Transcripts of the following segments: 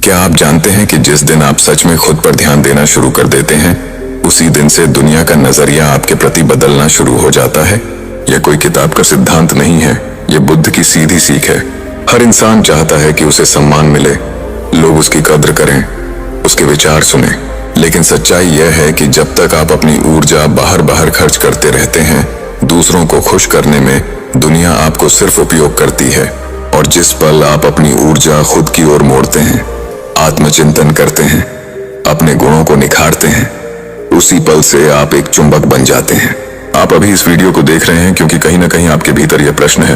क्या आप जानते हैं कि जिस दिन आप सच में खुद पर ध्यान देना शुरू कर देते हैं, उसी दिन से दुनिया का नजरिया आपके प्रति बदलना शुरू हो जाता है। यह कोई किताब का सिद्धांत नहीं है, यह बुद्ध की सीधी सीख है। हर इंसान चाहता है कि उसे सम्मान मिले, लोग उसकी कद्र करें, उसके विचार सुने। लेकिन सच्चाई यह है कि जब तक आप अपनी ऊर्जा बाहर बाहर खर्च करते रहते हैं, दूसरों को खुश करने में दुनिया आपको सिर्फ उपयोग करती है। और जिस पल आप अपनी ऊर्जा खुद की ओर मोड़ते हैं, आत्मचिंतन करते हैं, अपने गुणों को निखारते हैं, उसी पल से आप एक चुंबक बन जाते हैं। आप अभी इस वीडियो को देख रहे हैं क्योंकि कहीं ना कहीं आपके भीतर यह प्रश्न है,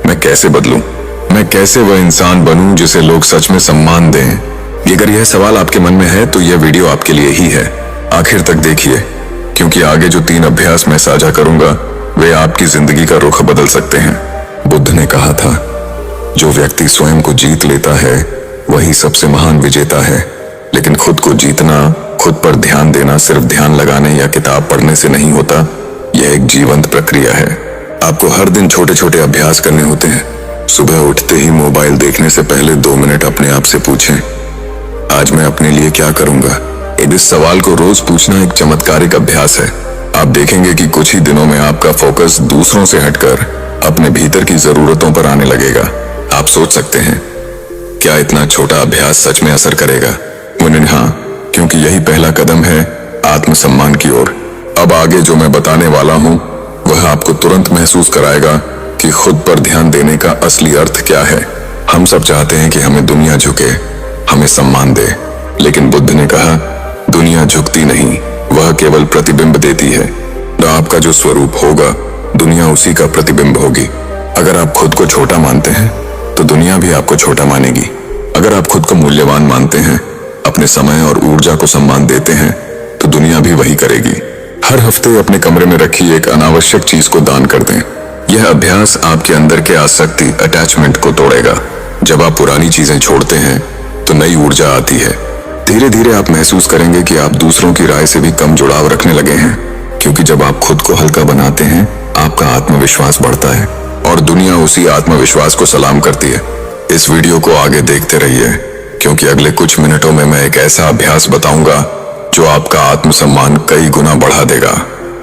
मैं कैसे बदलूं? मैं कैसे वह इंसान बनूं जिसे लोग सच में सम्मान दें? अगर यह सवाल आपके मन में है तो यह वीडियो आपके लिए ही है। आखिर तक देखिए, क्योंकि आगे जो 3 अभ्यास मैं साझा करूंगा वे आपकी जिंदगी का रुख बदल सकते हैं। बुद्ध ने कहा था, जो व्यक्ति स्वयं को जीत लेता है वही सबसे महान विजेता है। लेकिन खुद को जीतना, खुद पर ध्यान देना सिर्फ ध्यान लगाने या किताब पढ़ने से नहीं होता। यह एक जीवंत प्रक्रिया है। आपको हर दिन छोटे छोटे अभ्यास करने होते हैं। सुबह उठते ही मोबाइल देखने से पहले 2 मिनट अपने आप से पूछें, आज मैं अपने लिए क्या करूंगा? इस सवाल को रोज पूछना एक चमत्कारिक अभ्यास है। आप देखेंगे कि कुछ ही दिनों में आपका फोकस दूसरों से हटकर अपने भीतर की जरूरतों पर आने लगेगा। आप सोच सकते हैं, क्या इतना छोटा अभ्यास सच में असर करेगा? हाँ, क्योंकि यही पहला कदम है आत्मसम्मान की ओर। अब आगे जो मैं बताने वाला हूं वह आपको तुरंत महसूस कराएगा कि खुद पर ध्यान देने का असली अर्थ क्या है। हम सब चाहते हैं कि हमें दुनिया झुके, हमें सम्मान दे, लेकिन बुद्ध ने कहा, दुनिया झुकती नहीं, वह केवल प्रतिबिंब देती है। तो आपका जो स्वरूप होगा, दुनिया उसी का प्रतिबिंब होगी। अगर आप खुद को छोटा मानते हैं तो दुनिया भी आपको छोटा मानेगी। अगर आप खुद को मूल्यवान मानते हैं, अपने समय और ऊर्जा को सम्मान देते हैं, तो दुनिया भी वही करेगी। हर हफ्ते अपने कमरे में रखी एक अनावश्यक चीज को दान कर दें। यह अभ्यास आपके अंदर के आसक्ति, अटैचमेंट को तोड़ेगा। जब आप पुरानी चीजें छोड़ते हैं तो नई ऊर्जा आती है। धीरे धीरे आप महसूस करेंगे कि आप दूसरों की राय से भी कम जुड़ाव रखने लगे हैं, क्योंकि जब आप खुद को हल्का बनाते हैं, आपका आत्मविश्वास बढ़ता है और दुनिया उसी आत्मविश्वास को सलाम करती है। इस वीडियो को आगे देखते रहिए, क्योंकि अगले कुछ मिनटों में मैं एक ऐसा अभ्यास बताऊंगा जो आपका आत्मसम्मान कई गुना बढ़ा देगा।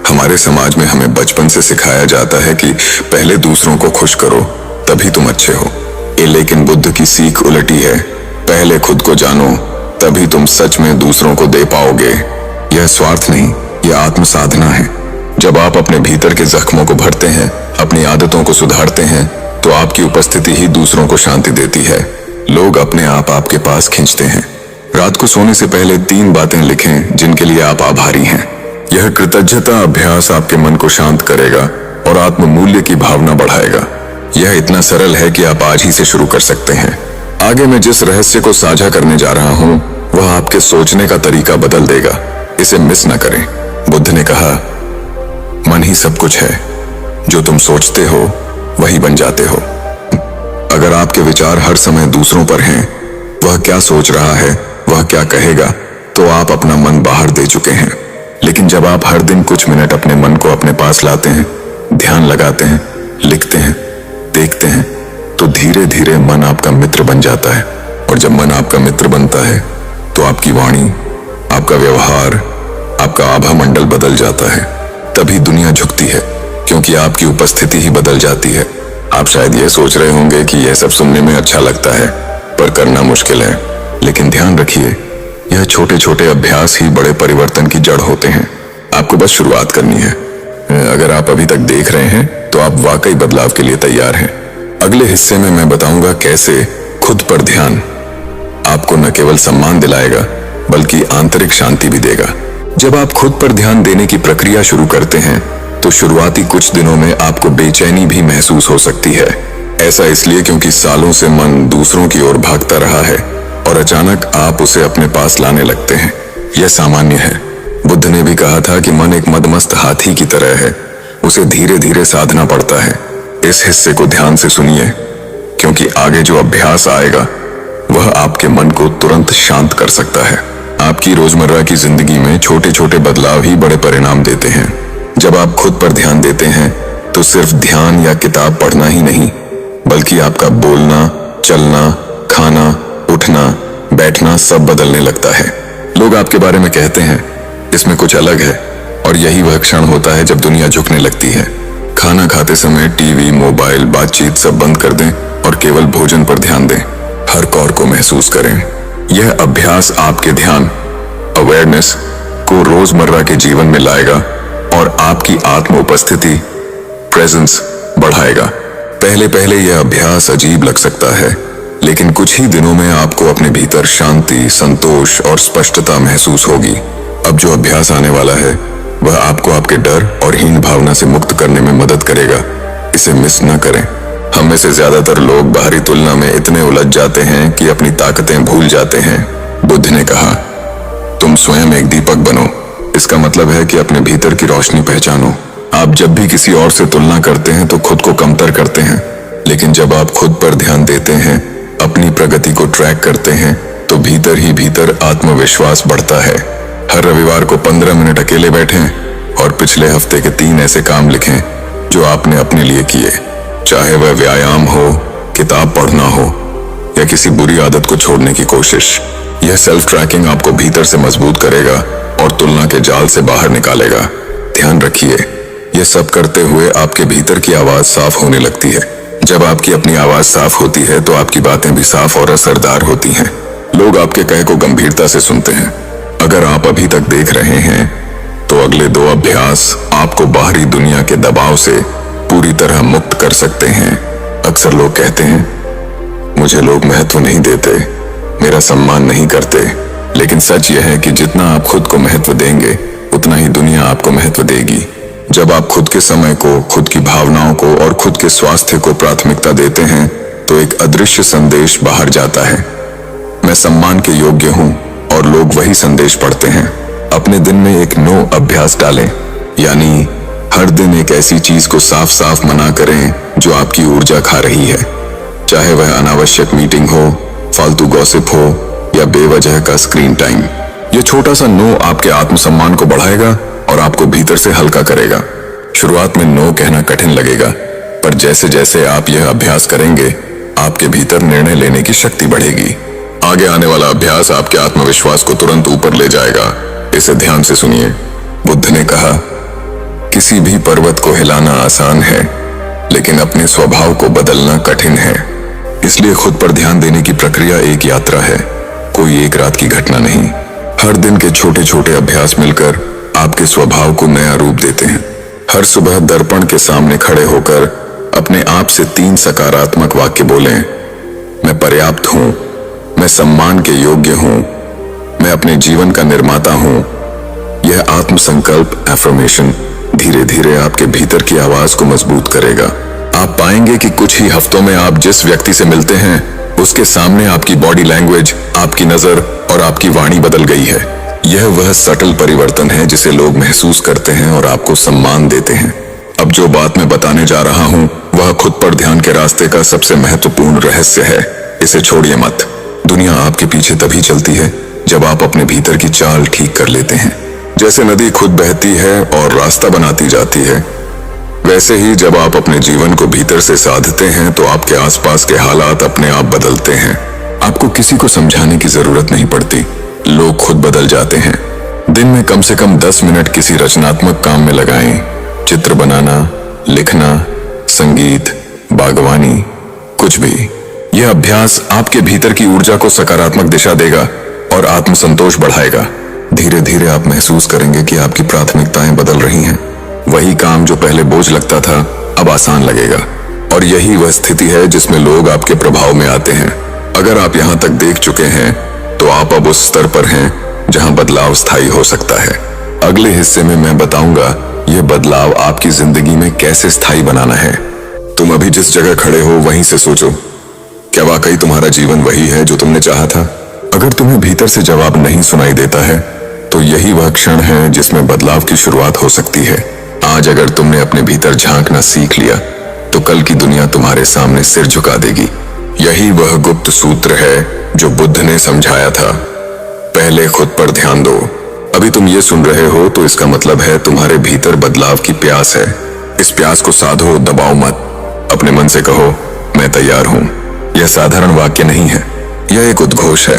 हमारे समाज में हमें बचपन से सिखाया जाता है कि पहले दूसरों को खुश करो, तभी तुम अच्छे हो। लेकिन बुद्ध की सीख उलटी है, पहले खुद को जानो, तभी तुम सच में दूसरों को दे पाओगे। यह स्वार्थ नहीं, यह आत्म साधना है। जब आप अपने भीतर के जख्मों को भरते हैं, अपनी आदतों को सुधारते हैं, तो आपकी उपस्थिति ही दूसरों को शांति देती है। लोग अपने आप आपके पास खींचते हैं। रात को सोने से पहले 3 बातें लिखें जिनके लिए आप आभारी हैं। यह कृतज्ञता अभ्यास आपके मन को शांत करेगा और आत्म मूल्य की भावना बढ़ाएगा। यह इतना सरल है कि आप आज ही से शुरू कर सकते हैं। आगे मैं जिस रहस्य को साझा करने जा रहा हूं वह आपके सोचने का तरीका बदल देगा। इसे मिस न करें। बुद्ध ने कहा, मन ही सब कुछ है, जो तुम सोचते हो वही बन जाते हो। अगर आपके विचार हर समय दूसरों पर हैं, वह क्या सोच रहा है, वह क्या कहेगा, तो आप अपना मन बाहर दे चुके हैं। लेकिन जब आप हर दिन कुछ मिनट अपने मन को अपने पास लाते हैं, ध्यान लगाते हैं, लिखते हैं, देखते हैं, तो धीरे धीरे मन आपका मित्र बन जाता है। और जब मन आपका मित्र बनता है तो आपकी वाणी, आपका व्यवहार, आपका आभा मंडल बदल जाता है। तभी दुनिया झुकती है, क्योंकि आपकी उपस्थिति ही बदल जाती है। आप शायद ये सोच रहे होंगे कि यह सब सुनने में अच्छा लगता है, पर करना मुश्किल है। लेकिन ध्यान रखिए, यह छोटे छोटे अभ्यास ही बड़े परिवर्तन की जड़ होते हैं। आपको बस शुरुआत करनी है। अगर आप अभी तक देख रहे हैं तो आप वाकई बदलाव के लिए तैयार हैं। अगले हिस्से में मैं बताऊंगा कैसे खुद पर ध्यान आपको न केवल सम्मान दिलाएगा बल्कि आंतरिक शांति भी देगा। जब आप खुद पर ध्यान देने की प्रक्रिया शुरू करते हैं तो शुरुआती कुछ दिनों में आपको बेचैनी भी महसूस हो सकती है। ऐसा इसलिए क्योंकि सालों से मन दूसरों की ओर भागता रहा है और अचानक आप उसे अपने पास लाने लगते हैं। यह सामान्य है। बुद्ध ने भी कहा था कि मन एक मदमस्त हाथी की तरह है, उसे धीरे धीरे साधना पड़ता है। इस हिस्से को ध्यान से सुनिए, क्योंकि आगे जो अभ्यास आएगा वह आपके मन को तुरंत शांत कर सकता है। आपकी रोजमर्रा की जिंदगी में छोटे छोटे बदलाव ही बड़े परिणाम देते हैं। जब आप खुद पर ध्यान देते हैं तो सिर्फ ध्यान या किताब पढ़ना ही नहीं, बल्कि आपका बोलना, चलना, खाना, उठना, बैठना, सब बदलने लगता है। लोग आपके बारे में कहते हैं इसमें कुछ अलग है, और यही वह क्षण होता है जब दुनिया झुकने लगती है। खाना खाते समय टीवी, मोबाइल, बातचीत सब बंद कर दें और केवल भोजन पर ध्यान दें। हर कौर को महसूस करें। यह अभ्यास आपके ध्यान, अवेयरनेस को रोजमर्रा के जीवन में लाएगा और आपकी आत्म उपस्थिति, प्रेजेंस बढ़ाएगा। पहले पहले यह अभ्यास अजीब लग सकता है, लेकिन कुछ ही दिनों में आपको अपने भीतर शांति, संतोष और स्पष्टता महसूस होगी। अब जो अभ्यास आने वाला है वह आपको आपके डर और हीन भावना से मुक्त करने में मदद करेगा। इसे मिस न करें। हम में से ज्यादातर लोग बाहरी तुलना में इतने उलझ जाते हैं कि अपनी ताकतें भूल जाते हैं। बुद्ध ने कहा, तुम स्वयं एक दीपक बनो। इसका मतलब है कि अपने भीतर की रोशनी पहचानो। आप जब भी किसी और से तुलना करते हैं तो खुद को कमतर करते हैं, लेकिन जब आप खुद पर ध्यान देते हैं, अपनी प्रगति को ट्रैक करते हैं, तो भीतर ही भीतर आत्मविश्वास बढ़ता है। हर रविवार को 15 मिनट अकेले बैठें और पिछले हफ्ते के 3 ऐसे काम लिखें जो आपने अपने लिए किए, चाहे वह व्यायाम हो, किताब पढ़ना हो या किसी बुरी आदत को छोड़ने की कोशिश। यह सेल्फ ट्रैकिंग आपको भीतर से मजबूत करेगा और तुलना के जाल से बाहर निकालेगा। ध्यान रखिए, यह सब करते हुए आपके भीतर की आवाज साफ होने लगती है। जब आपकी अपनी आवाज साफ होती है तो आपकी बातें भी साफ और असरदार होती हैं। लोग आपके कहे को गंभीरता से सुनते हैं। अगर आप अभी तक देख रहे हैं तो अगले 2 अभ्यास आपको बाहरी दुनिया के दबाव से पूरी तरह मुक्त कर सकते हैं। अक्सर लोग कहते हैं, मुझे लोग महत्व नहीं देते, मेरा सम्मान नहीं करते, लेकिन सच यह है कि जितना आप खुद को महत्व देंगे उतना ही दुनिया आपको महत्व देगी। जब आप खुद के समय को, खुद की भावनाओं को और खुद के स्वास्थ्य को प्राथमिकता देते हैं तो एक अदृश्य संदेश बाहर जाता है, मैं सम्मान के योग्य हूं, और लोग वही संदेश पढ़ते हैं। अपने दिन में एक नो अभ्यास डालें, यानी हर दिन एक ऐसी चीज को साफ साफ मना करें जो आपकी ऊर्जा खा रही है, चाहे वह अनावश्यक मीटिंग हो, फालतू गॉसिप हो या बेवजह का स्क्रीन टाइम। यह छोटा सा नो आपके आत्मसम्मान को बढ़ाएगा और आपको भीतर से हल्का करेगा। शुरुआत में नो कहना कठिन लगेगा, पर जैसे जैसे आप यह अभ्यास करेंगे आपके भीतर निर्णय लेने की शक्ति बढ़ेगी। आगे आने वाला अभ्यास आपके आत्मविश्वास को तुरंत ऊपर ले जाएगा। इसे ध्यान से सुनिए। बुद्ध ने कहा, किसी भी पर्वत को हिलाना आसान है, लेकिन अपने स्वभाव को बदलना कठिन है। इसलिए खुद पर ध्यान देने की प्रक्रिया एक यात्रा है, कोई एक रात की घटना नहीं। हर दिन के छोटे छोटे अभ्यास मिलकर आपके स्वभाव को नया रूप देते हैं। हर सुबह दर्पण के सामने खड़े होकर अपने आप से 3 सकारात्मक वाक्य बोलें। मैं पर्याप्त हूं, मैं सम्मान के योग्य हूं, मैं अपने जीवन का निर्माता हूं। यह आत्मसंकल्प, एफर्मेशन धीरे धीरे आपके भीतर की आवाज को मजबूत करेगा। आप पाएंगे कि कुछ ही हफ्तों में आप जिस व्यक्ति से मिलते हैं उसके सामने आपकी बॉडी लैंग्वेज, आपकी नजर और आपकी वाणी बदल गई है। यह वह सटल परिवर्तन है जिसे लोग महसूस करते हैं और आपको सम्मान देते हैं। अब जो बात मैं बताने जा रहा हूं वह खुद पर ध्यान के रास्ते का सबसे महत्वपूर्ण रहस्य है। इसे छोड़िए मत। दुनिया आपके पीछे तभी चलती है जब आप अपने भीतर की चाल ठीक कर लेते हैं। जैसे नदी खुद बहती है और रास्ता बनाती जाती है, वैसे ही जब आप अपने जीवन को भीतर से साधते हैं तो आपके आसपास के हालात अपने आप बदलते हैं। आपको किसी को समझाने की जरूरत नहीं पड़ती, लोग खुद बदल जाते हैं। दिन में कम से कम 10 मिनट किसी रचनात्मक काम में लगाएं। चित्र बनाना, लिखना, संगीत, बागवानी, कुछ भी। यह अभ्यास आपके भीतर की ऊर्जा को सकारात्मक दिशा देगा और आत्मसंतोष बढ़ाएगा। धीरे धीरे आप महसूस करेंगे कि आपकी प्राथमिकताएं बदल रही हैं। वही काम जो पहले बोझ लगता था अब आसान लगेगा, और यही वह स्थिति है जिसमें लोग आपके प्रभाव में आते हैं। अगर आप यहां तक देख चुके हैं तो आप अब उस स्तर पर हैं जहां बदलाव स्थायी हो सकता है। अगले हिस्से में मैं बताऊंगा यह बदलाव आपकी जिंदगी में कैसे स्थायी बनाना है। तुम अभी जिस जगह खड़े हो वहीं से सोचो, क्या वाकई तुम्हारा जीवन वही है जो तुमने चाहा था? अगर तुम्हें भीतर से जवाब नहीं सुनाई देता है तो यही वह क्षण है जिसमें बदलाव की शुरुआत हो सकती है। आज अगर तुमने अपने भीतर झांकना सीख लिया तो कल की दुनिया तुम्हारे सामने सिर झुका देगी। यही वह गुप्त सूत्र है जो बुद्ध ने समझाया था, पहले खुद पर ध्यान दो। अभी तुम ये सुन रहे हो तो इसका मतलब है तुम्हारे भीतर बदलाव की प्यास है। इस प्यास को साधो, दबाओ मत। अपने मन से कहो, मैं तैयार हूं। यह साधारण वाक्य नहीं है, यह एक उद्घोष है।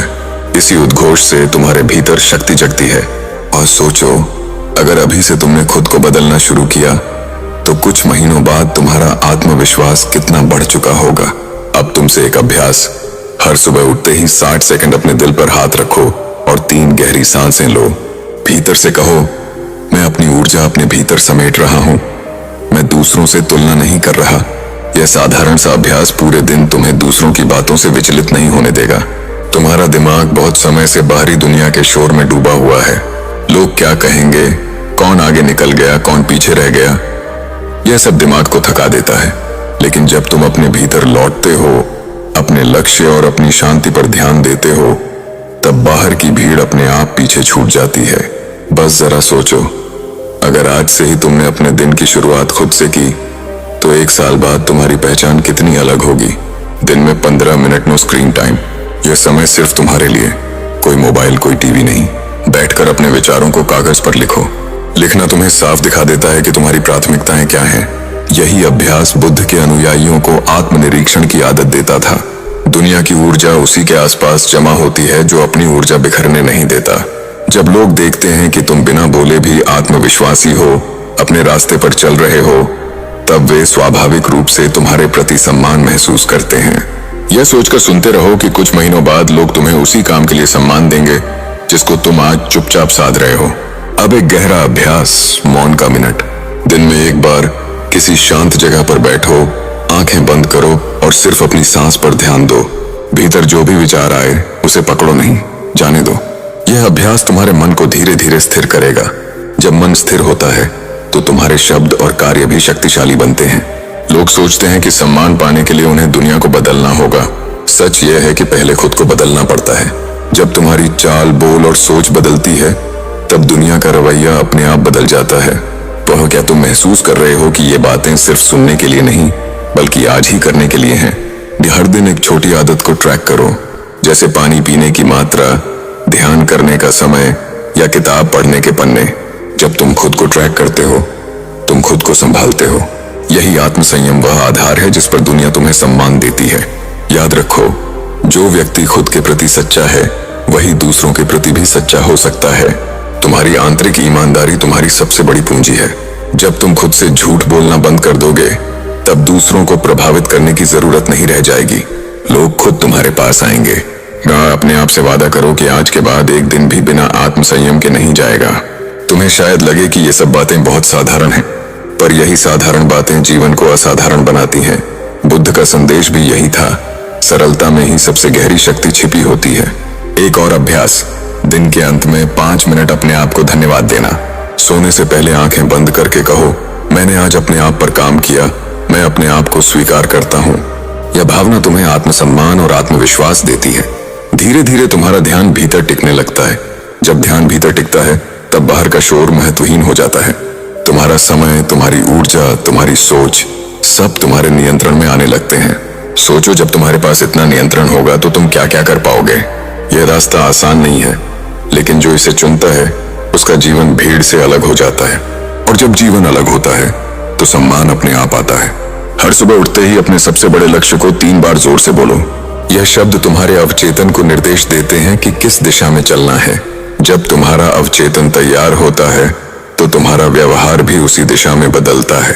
इसी उद्घोष से तुम्हारे भीतर शक्ति जगती है। और सोचो, अगर अभी से तुमने खुद को बदलना शुरू किया तो कुछ महीनों बाद तुम्हारा आत्मविश्वास कितना बढ़ चुका होगा। अब तुमसे एक अभ्यास, हर सुबह उठते ही 60 सेकंड अपने दिल पर हाथ रखो और 3 गहरी सांसें लो। भीतर से कहो, मैं अपनी ऊर्जा अपने भीतर समेट रहा हूं, मैं दूसरों से तुलना नहीं कर रहा। यह साधारण सा अभ्यास पूरे दिन तुम्हें दूसरों की बातों से विचलित नहीं होने देगा। तुम्हारा दिमाग बहुत समय से बाहरी दुनिया के शोर में डूबा हुआ है। लोग क्या कहेंगे, कौन आगे निकल गया, कौन पीछे रह गया, यह सब दिमाग को थका देता है। लेकिन जब तुम अपने भीतर लौटते हो, अपने लक्ष्य और अपनी शांति पर ध्यान देते हो, तब बाहर की भीड़ अपने आप पीछे छूट जाती है। बस जरा सोचो, अगर आज से ही तुमने अपने दिन की शुरुआत खुद से की तो 1 साल बाद तुम्हारी पहचान कितनी अलग होगी। दिन में 15 मिनट नो स्क्रीन टाइम, यह समय सिर्फ तुम्हारे लिए, कोई मोबाइल, कोई टीवी नहीं। बैठकर अपने विचारों को कागज पर लिखो। लिखना तुम्हें साफ दिखा देता है कि तुम्हारी प्राथमिकताएं क्या हैं। यही अभ्यास बुद्ध के अनुयायियों को आत्मनिरीक्षण की आदत देता था। दुनिया की ऊर्जा उसी के आसपास जमा होती है जो अपनी ऊर्जा बिखरने नहीं देता। जब लोग देखते हैं कि तुम बिना बोले भी आत्मविश्वासी हो, अपने रास्ते पर चल रहे हो, तब वे स्वाभाविक रूप से तुम्हारे प्रति सम्मान महसूस करते हैं। यह सोचकर सुनते रहो कि कुछ महीनों बाद लोग तुम्हें उसी काम के लिए सम्मान देंगे जिसको तुम आज चुपचाप साध रहे हो। अब एक गहरा अभ्यास, मौन का मिनट। दिन में एक बार किसी शांत जगह पर बैठो, आंखें बंद करो और सिर्फ अपनी सांस पर ध्यान दो। भीतर जो भी विचार आए उसे पकड़ो नहीं, जाने दो। यह अभ्यास तुम्हारे मन को धीरे धीरे स्थिर करेगा। जब मन स्थिर होता है तो तुम्हारे शब्द और कार्य भी शक्तिशाली बनते हैं। लोग सोचते हैं कि सम्मान पाने के लिए उन्हें दुनिया को बदलना होगा। सच यह है कि पहले खुद को बदलना पड़ता है। जब तुम्हारी चाल, बोल और सोच बदलती है तब दुनिया का रवैया अपने आप बदल जाता है। वह क्या तुम महसूस कर रहे हो कि ये बातें सिर्फ सुनने के लिए नहीं बल्कि आज ही करने के लिए हैं। हर दिन एक छोटी आदत को ट्रैक करो, जैसे पानी पीने की मात्रा, ध्यान करने का समय या किताब पढ़ने के पन्ने। जब तुम खुद को ट्रैक करते हो तुम खुद को संभालते हो। यही आत्मसंयम वह आधार है जिस पर दुनिया तुम्हें सम्मान देती है। याद रखो, जो व्यक्ति खुद के प्रति सच्चा है वही दूसरों के प्रति भी सच्चा हो सकता है। तुम्हारी आंतरिक ईमानदारी तुम्हारी सबसे बड़ी पूंजी है। जब तुम खुद से झूठ बोलना बंद कर दोगे तब दूसरों को प्रभावित करने की जरूरत नहीं रह जाएगी। लोग खुद तुम्हारे पास आएंगे। अपने आप से वादा करो कि आज के बाद एक दिन भी बिना आत्मसंयम के नहीं जाएगा। तुम्हें शायद लगे कि ये सब बातें बहुत साधारण हैं, पर यही साधारण बातें जीवन को असाधारण बनाती हैं। बुद्ध का संदेश भी यही था, सरलता में ही सबसे गहरी शक्ति छिपी होती है। एक और अभ्यास, दिन के अंत में 5 मिनट अपने आप को धन्यवाद देना। सोने से पहले आंखें बंद करके कहो, मैंने आज अपने आप पर काम किया, मैं अपने आप को स्वीकार करता हूँ। यह भावना तुम्हें आत्मसम्मान और आत्मविश्वास देती है। धीरे धीरे तुम्हारा ध्यान भीतर टिकने लगता है। जब ध्यान भीतर टिकता है तब बाहर का शोर महत्वहीन हो जाता है। तुम्हारा समय, तुम्हारी ऊर्जा, तुम्हारी सोच सब तुम्हारे नियंत्रण में आने लगते हैं। सोचो, जब तुम्हारे पास इतना नियंत्रण होगा तो तुम क्या क्या कर पाओगे। यह रास्ता आसान नहीं है, लेकिन जो इसे चुनता है उसका जीवन भीड़ से अलग हो जाता है। और जब जीवन अलग होता है तो सम्मान अपने आप आता है। हर सुबह उठते ही अपने सबसे बड़े लक्ष्य को 3 बार जोर से बोलो। यह शब्द तुम्हारे अवचेतन को निर्देश देते हैं कि किस दिशा में चलना है। जब तुम्हारा अवचेतन तैयार होता है तो तुम्हारा व्यवहार भी उसी दिशा में बदलता है।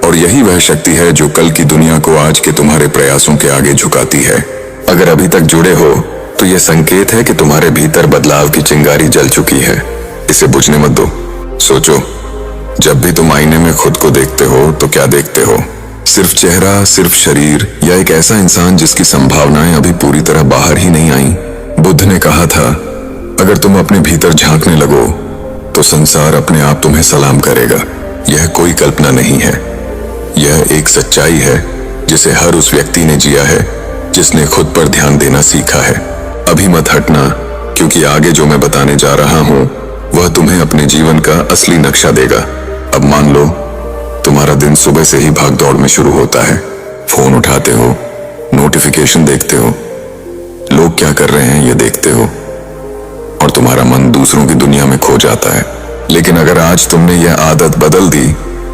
और यही वह शक्ति है जो कल की दुनिया को आज के तुम्हारे प्रयासों के आगे झुकाती है। अगर अभी तक जुड़े हो तो यह संकेत है कि तुम्हारे भीतर बदलाव की चिंगारी जल चुकी है। इसे बुझने मत दो। सोचो, जब भी तुम आईने में खुद को देखते हो तो क्या देखते हो? सिर्फ चेहरा, सिर्फ शरीर, या एक ऐसा इंसान जिसकी संभावनाएं अभी पूरी तरह बाहर ही नहीं आई? बुद्ध ने कहा था, अगर तुम अपने भीतर झांकने लगो तो संसार अपने आप तुम्हें सलाम करेगा। यह कोई कल्पना नहीं है, यह एक सच्चाई है जिसे हर उस व्यक्ति ने जिया है जिसने खुद पर ध्यान देना सीखा है। अभी मत हटना, क्योंकि आगे जो मैं बताने जा रहा हूं वह तुम्हें अपने जीवन का असली नक्शा देगा। अब मान लो तुम्हारा दिन सुबह से ही भाग दौड़ में शुरू होता है। फोन उठाते हो, नोटिफिकेशन देखते हो, लोग क्या कर रहे हैं ये देखते हो, और तुम्हारा मन दूसरों की दुनिया में खो जाता है। लेकिन अगर आज तुमने यह आदत बदल दी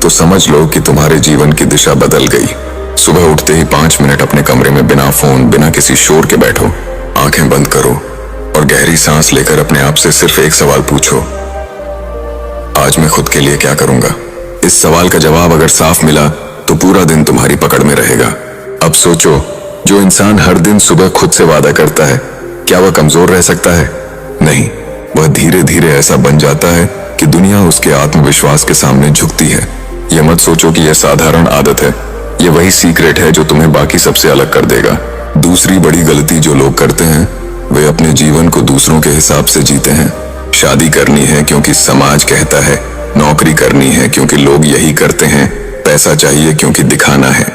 तो समझ लो कि तुम्हारे जीवन की दिशा बदल गई। सुबह उठते ही 5 मिनट अपने कमरे में बिना फोन, बिना किसी शोर के बैठो। आंखें बंद करो, और गहरी सांस लेकर अपने आप से सिर्फ एक सवाल पूछो, आज मैं खुद के लिए क्या करूंगा? इस सवाल का जवाब अगर साफ मिला तो पूरा दिन तुम्हारी पकड़ में रहेगा। अब सोचो, जो इंसान हर दिन सुबह खुद से वादा करता है, क्या वह कमजोर रह सकता है? नहीं, वह धीरे धीरे ऐसा बन जाता है कि दुनिया उसके आत्मविश्वास के सामने झुकती है। यह मत सोचो कि यह साधारण आदत है, यह वही सीक्रेट है जो तुम्हें बाकी सबसे अलग कर देगा। दूसरी बड़ी गलती जो लोग करते हैं, वे अपने जीवन को दूसरों के हिसाब से जीते हैं। शादी करनी है क्योंकि समाज कहता है, नौकरी करनी है क्योंकि लोग यही करते हैं, पैसा चाहिए क्योंकि दिखाना है।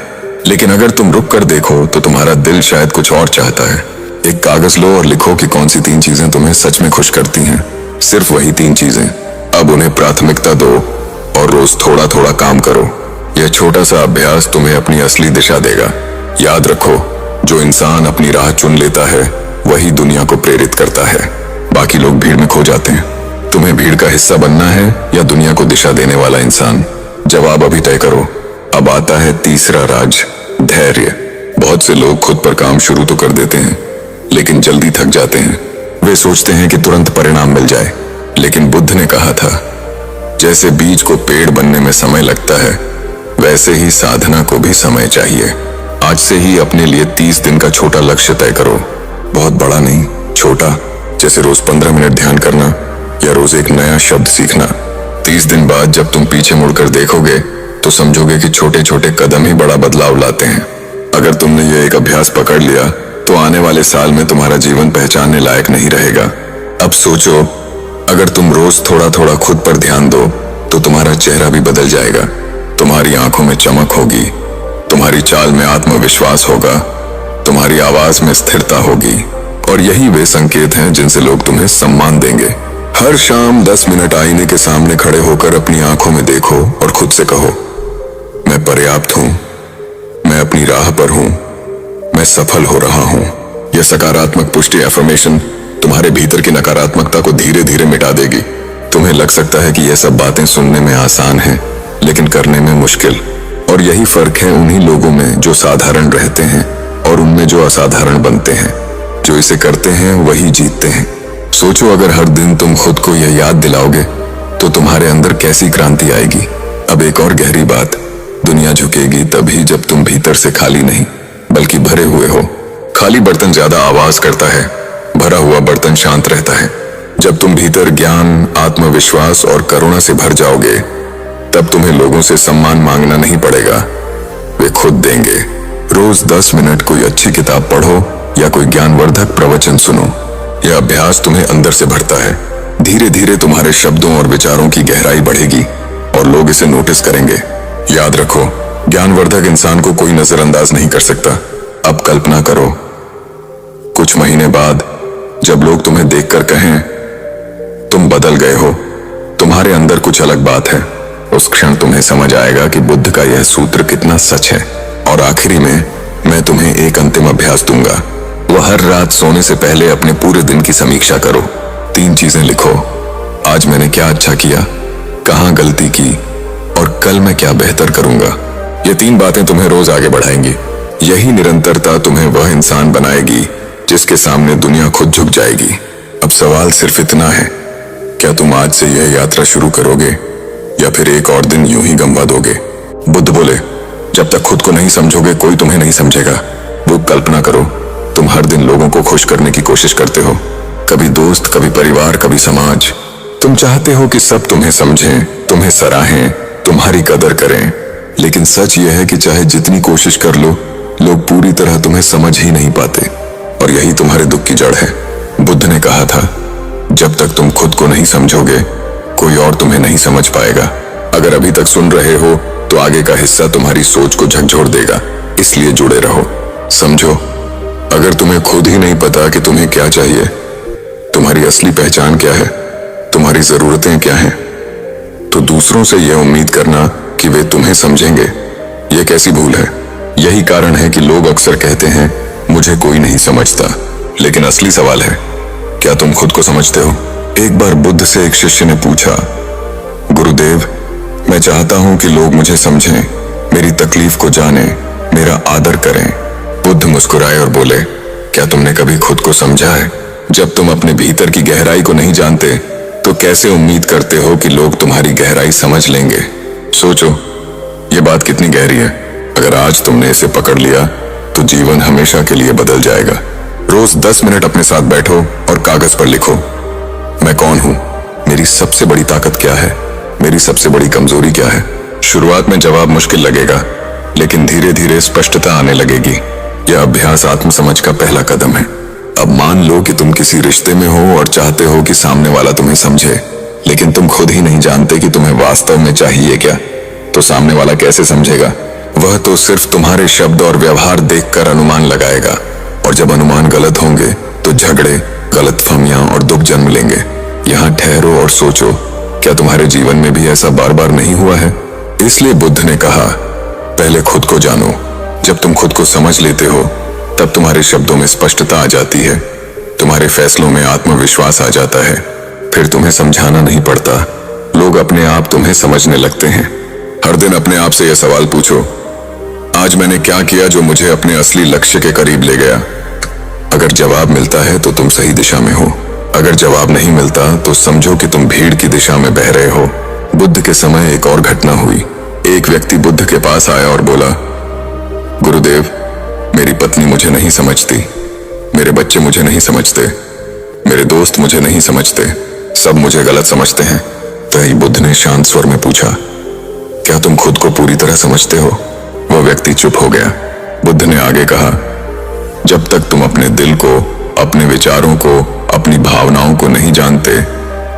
लेकिन अगर तुम रुक कर देखो तो तुम्हारा दिल शायद कुछ और चाहता है। एक कागज लो और लिखो कि कौन सी 3 चीजें तुम्हें सच में खुश करती हैं। सिर्फ वही 3 चीजें। अब उन्हें प्राथमिकता दो और रोज थोड़ा थोड़ा काम करो। यह छोटा सा अभ्यास तुम्हें अपनी असली दिशा देगा। याद रखो, जो इंसान अपनी राह चुन लेता है वही दुनिया को प्रेरित करता है। बाकी लोग भीड़ में खो जाते हैं। तुम्हें भीड़ का हिस्सा बनना है या दुनिया को दिशा देने वाला इंसान? जवाब अभी तय करो। अब आता है तीसरा राज, धैर्य। बहुत से लोग खुद पर काम शुरू तो कर देते हैं, लेकिन जल्दी थक जाते हैं। वे सोचते हैं कि तुरंत परिणाम मिल जाए, लेकिन बुद्ध ने कहा था, जैसे बीज को पेड़ बनने में समय लगता है, वैसे ही साधना को भी समय चाहिए। आज से ही अपने लिए 30 दिन का छोटा लक्ष्य तय करो। बहुत बड़ा नहीं, छोटा, जैसे रोज 15 मिनट ध्यान करना या रोज एक नया शब्द सीखना। 30 दिन बाद जब तुम पीछे मुड़कर देखोगे तो समझोगे कि छोटे छोटे कदम ही बड़ा बदलाव लाते हैं। अगर तुमने ये एक अभ्यास पकड़ लिया तो आने वाले साल में तुम्हारा जीवन पहचानने लायक नहीं रहेगा। अब सोचो, अगर तुम रोज थोड़ा थोड़ा खुद पर ध्यान दो तो तुम्हारा चेहरा भी बदल जाएगा। तुम्हारी आंखों में चमक होगी, तुम्हारी चाल में आत्मविश्वास होगा, तुम्हारी आवाज में स्थिरता होगी। और यही वे संकेत हैं जिनसे लोग तुम्हें सम्मान देंगे। हर शाम 10 मिनट आईने के सामने खड़े होकर अपनी आंखों में देखो और खुद से कहो, मैं पर्याप्त हूं, मैं अपनी राह पर हूं, मैं सफल हो रहा हूं। यह सकारात्मक पुष्टि एफर्मेशन तुम्हारे भीतर की नकारात्मकता को धीरे धीरे मिटा देगी। तुम्हें लग सकता है कि यह सब बातें सुनने में आसान हैं, लेकिन करने में मुश्किल। और यही फर्क है उन्हीं लोगों में जो साधारण रहते हैं और उनमें जो असाधारण बनते हैं। जो इसे करते हैं वही जीतते हैं। सोचो, अगर हर दिन तुम खुद को यह याद दिलाओगे तो तुम्हारे अंदर कैसी क्रांति आएगी। अब एक और गहरी बात, दुनिया झुकेगी तभी जब तुम भीतर से खाली नहीं बल्कि भरे हुए हो। खाली बर्तन ज्यादा आवाज करता है, भरा हुआ बर्तन शांत रहता है। जब तुम भीतर ज्ञान, आत्मविश्वास और करुणा से भर जाओगे, तब तुम्हें लोगों से सम्मान मांगना नहीं पड़ेगा, वे खुद देंगे। रोज 10 मिनट कोई अच्छी किताब पढ़ो या कोई ज्ञानवर्धक प्रवचन सुनो। यह अभ्यास तुम्हें अंदर से भरता है। धीरे धीरे तुम्हारे शब्दों और विचारों की गहराई बढ़ेगी और लोग इसे नोटिस करेंगे। याद रखो, ज्ञानवर्धक इंसान को कोई नजरअंदाज नहीं कर सकता। अब कल्पना करो, कुछ महीने बाद जब लोग तुम्हें देखकर कहें, तुम बदल गए हो, तुम्हारे अंदर कुछ अलग बात है, उस क्षण तुम्हें समझ आएगा कि बुद्ध का यह सूत्र कितना सच है। और आखिरी में मैं तुम्हें एक अंतिम अभ्यास दूंगा। वह हर रात सोने से पहले अपने पूरे दिन की समीक्षा करो। 3 चीजें लिखो, आज मैंने क्या अच्छा किया, कहां गलती की और कल मैं क्या बेहतर करूंगा। ये 3 बातें तुम्हें रोज आगे बढ़ाएंगी। यही निरंतरता तुम्हें वह इंसान बनाएगी जिसके सामने दुनिया खुद झुक जाएगी। अब सवाल सिर्फ इतना है, क्या तुम आज से यह यात्रा शुरू करोगे या फिर एक और दिन यूं ही गंवा दोगे? बुद्ध बोले, जब तक खुद को नहीं समझोगे कोई तुम्हें नहीं समझेगा। वो कल्पना करो, तुम हर दिन लोगों को खुश करने की कोशिश करते हो, कभी दोस्त, कभी परिवार, कभी समाज। तुम चाहते हो कि सब तुम्हें समझें, तुम्हें सराहें, तुम्हारी कदर करें। लेकिन सच यह है कि चाहे जितनी कोशिश कर लो, लोग पूरी तरह तुम्हें समझ ही नहीं पाते। और यही तुम्हारे दुख की जड़ है। बुद्ध ने कहा था, जब तक तुम खुद को नहीं समझोगे कोई और तुम्हें नहीं समझ पाएगा। अगर अभी तक सुन रहे हो तो आगे का हिस्सा तुम्हारी सोच को झकझोर देगा, इसलिए जुड़े रहो। समझो, अगर तुम्हें खुद ही नहीं पता कि तुम्हें क्या चाहिए, तुम्हारी असली पहचान क्या है, तुम्हारी जरूरतें क्या हैं, तो दूसरों से यह उम्मीद करना कि वे तुम्हें समझेंगे, यह कैसी भूल है। यही कारण है कि लोग अक्सर कहते हैं, मुझे कोई नहीं समझता। लेकिन असली सवाल है, क्या तुम खुद को समझते हो? एक बार बुद्ध से एक शिष्य ने पूछा, गुरुदेव, मैं चाहता हूं कि लोग मुझे समझें, मेरी तकलीफ को जानें, मेरा आदर करें। बुद्ध मुस्कुराए और बोले, क्या तुमने कभी खुद को समझा है? जब तुम अपने भीतर की गहराई को नहीं जानते तो कैसे उम्मीद करते हो कि लोग तुम्हारी गहराई समझ लेंगे? सोचो, ये बात कितनी गहरी है। अगर आज तुमने इसे पकड़ लिया तो जीवन हमेशा के लिए बदल जाएगा। रोज 10 मिनट अपने साथ बैठो और कागज पर लिखो, मैं कौन हूं? मेरी सबसे बड़ी ताकत क्या है? मेरी सबसे बड़ी कमजोरी क्या है? शुरुआत में जवाब मुश्किल लगेगा, लेकिन धीरे धीरे स्पष्टता आने लगेगी। यह अभ्यास आत्मसमझ का पहला कदम है। अब मान लो कि तुम किसी रिश्ते में हो और चाहते हो कि सामने वाला तुम्हें समझे, लेकिन तुम खुद ही नहीं जानते कि तुम्हें वास्तव में चाहिए क्या। तो सामने वाला कैसे समझेगा? वह तो सिर्फ तुम्हारे शब्द और व्यवहार देखकर अनुमान लगाएगा, और जब अनुमान गलत होंगे तो झगड़े, गलतफहमियां और दुख जन्म लेंगे। यहाँ ठहरो और सोचो, क्या तुम्हारे जीवन में भी ऐसा बार बार नहीं हुआ है? इसलिए बुद्ध ने कहा, पहले खुद को जानो। जब तुम खुद को समझ लेते हो तब तुम्हारे शब्दों में स्पष्टता आ जाती है, तुम्हारे फैसलों में आत्मविश्वास आ जाता है। फिर तुम्हें समझाना नहीं पड़ता, लोग अपने आप तुम्हें समझने लगते हैं। हर दिन अपने आप से यह सवाल पूछो, आज मैंने क्या किया जो मुझे अपने असली लक्ष्य के करीब ले गया? अगर जवाब मिलता है तो तुम सही दिशा में हो, अगर जवाब नहीं मिलता तो समझो कि तुम भीड़ की दिशा में बह रहे हो। बुद्ध के समय एक और घटना हुई। एक व्यक्ति बुद्ध के पास आया और बोला, गुरुदेव, मेरी पत्नी मुझे नहीं समझती, मेरे बच्चे मुझे नहीं समझते, मेरे दोस्त मुझे नहीं समझते, सब मुझे गलत समझते हैं। तभी बुद्ध ने शांत स्वर में पूछा, क्या तुम खुद को पूरी तरह समझते हो? वह व्यक्ति चुप हो गया। बुद्ध ने आगे कहा, जब तक तुम अपने दिल को, अपने विचारों को, अपनी भावनाओं को नहीं जानते,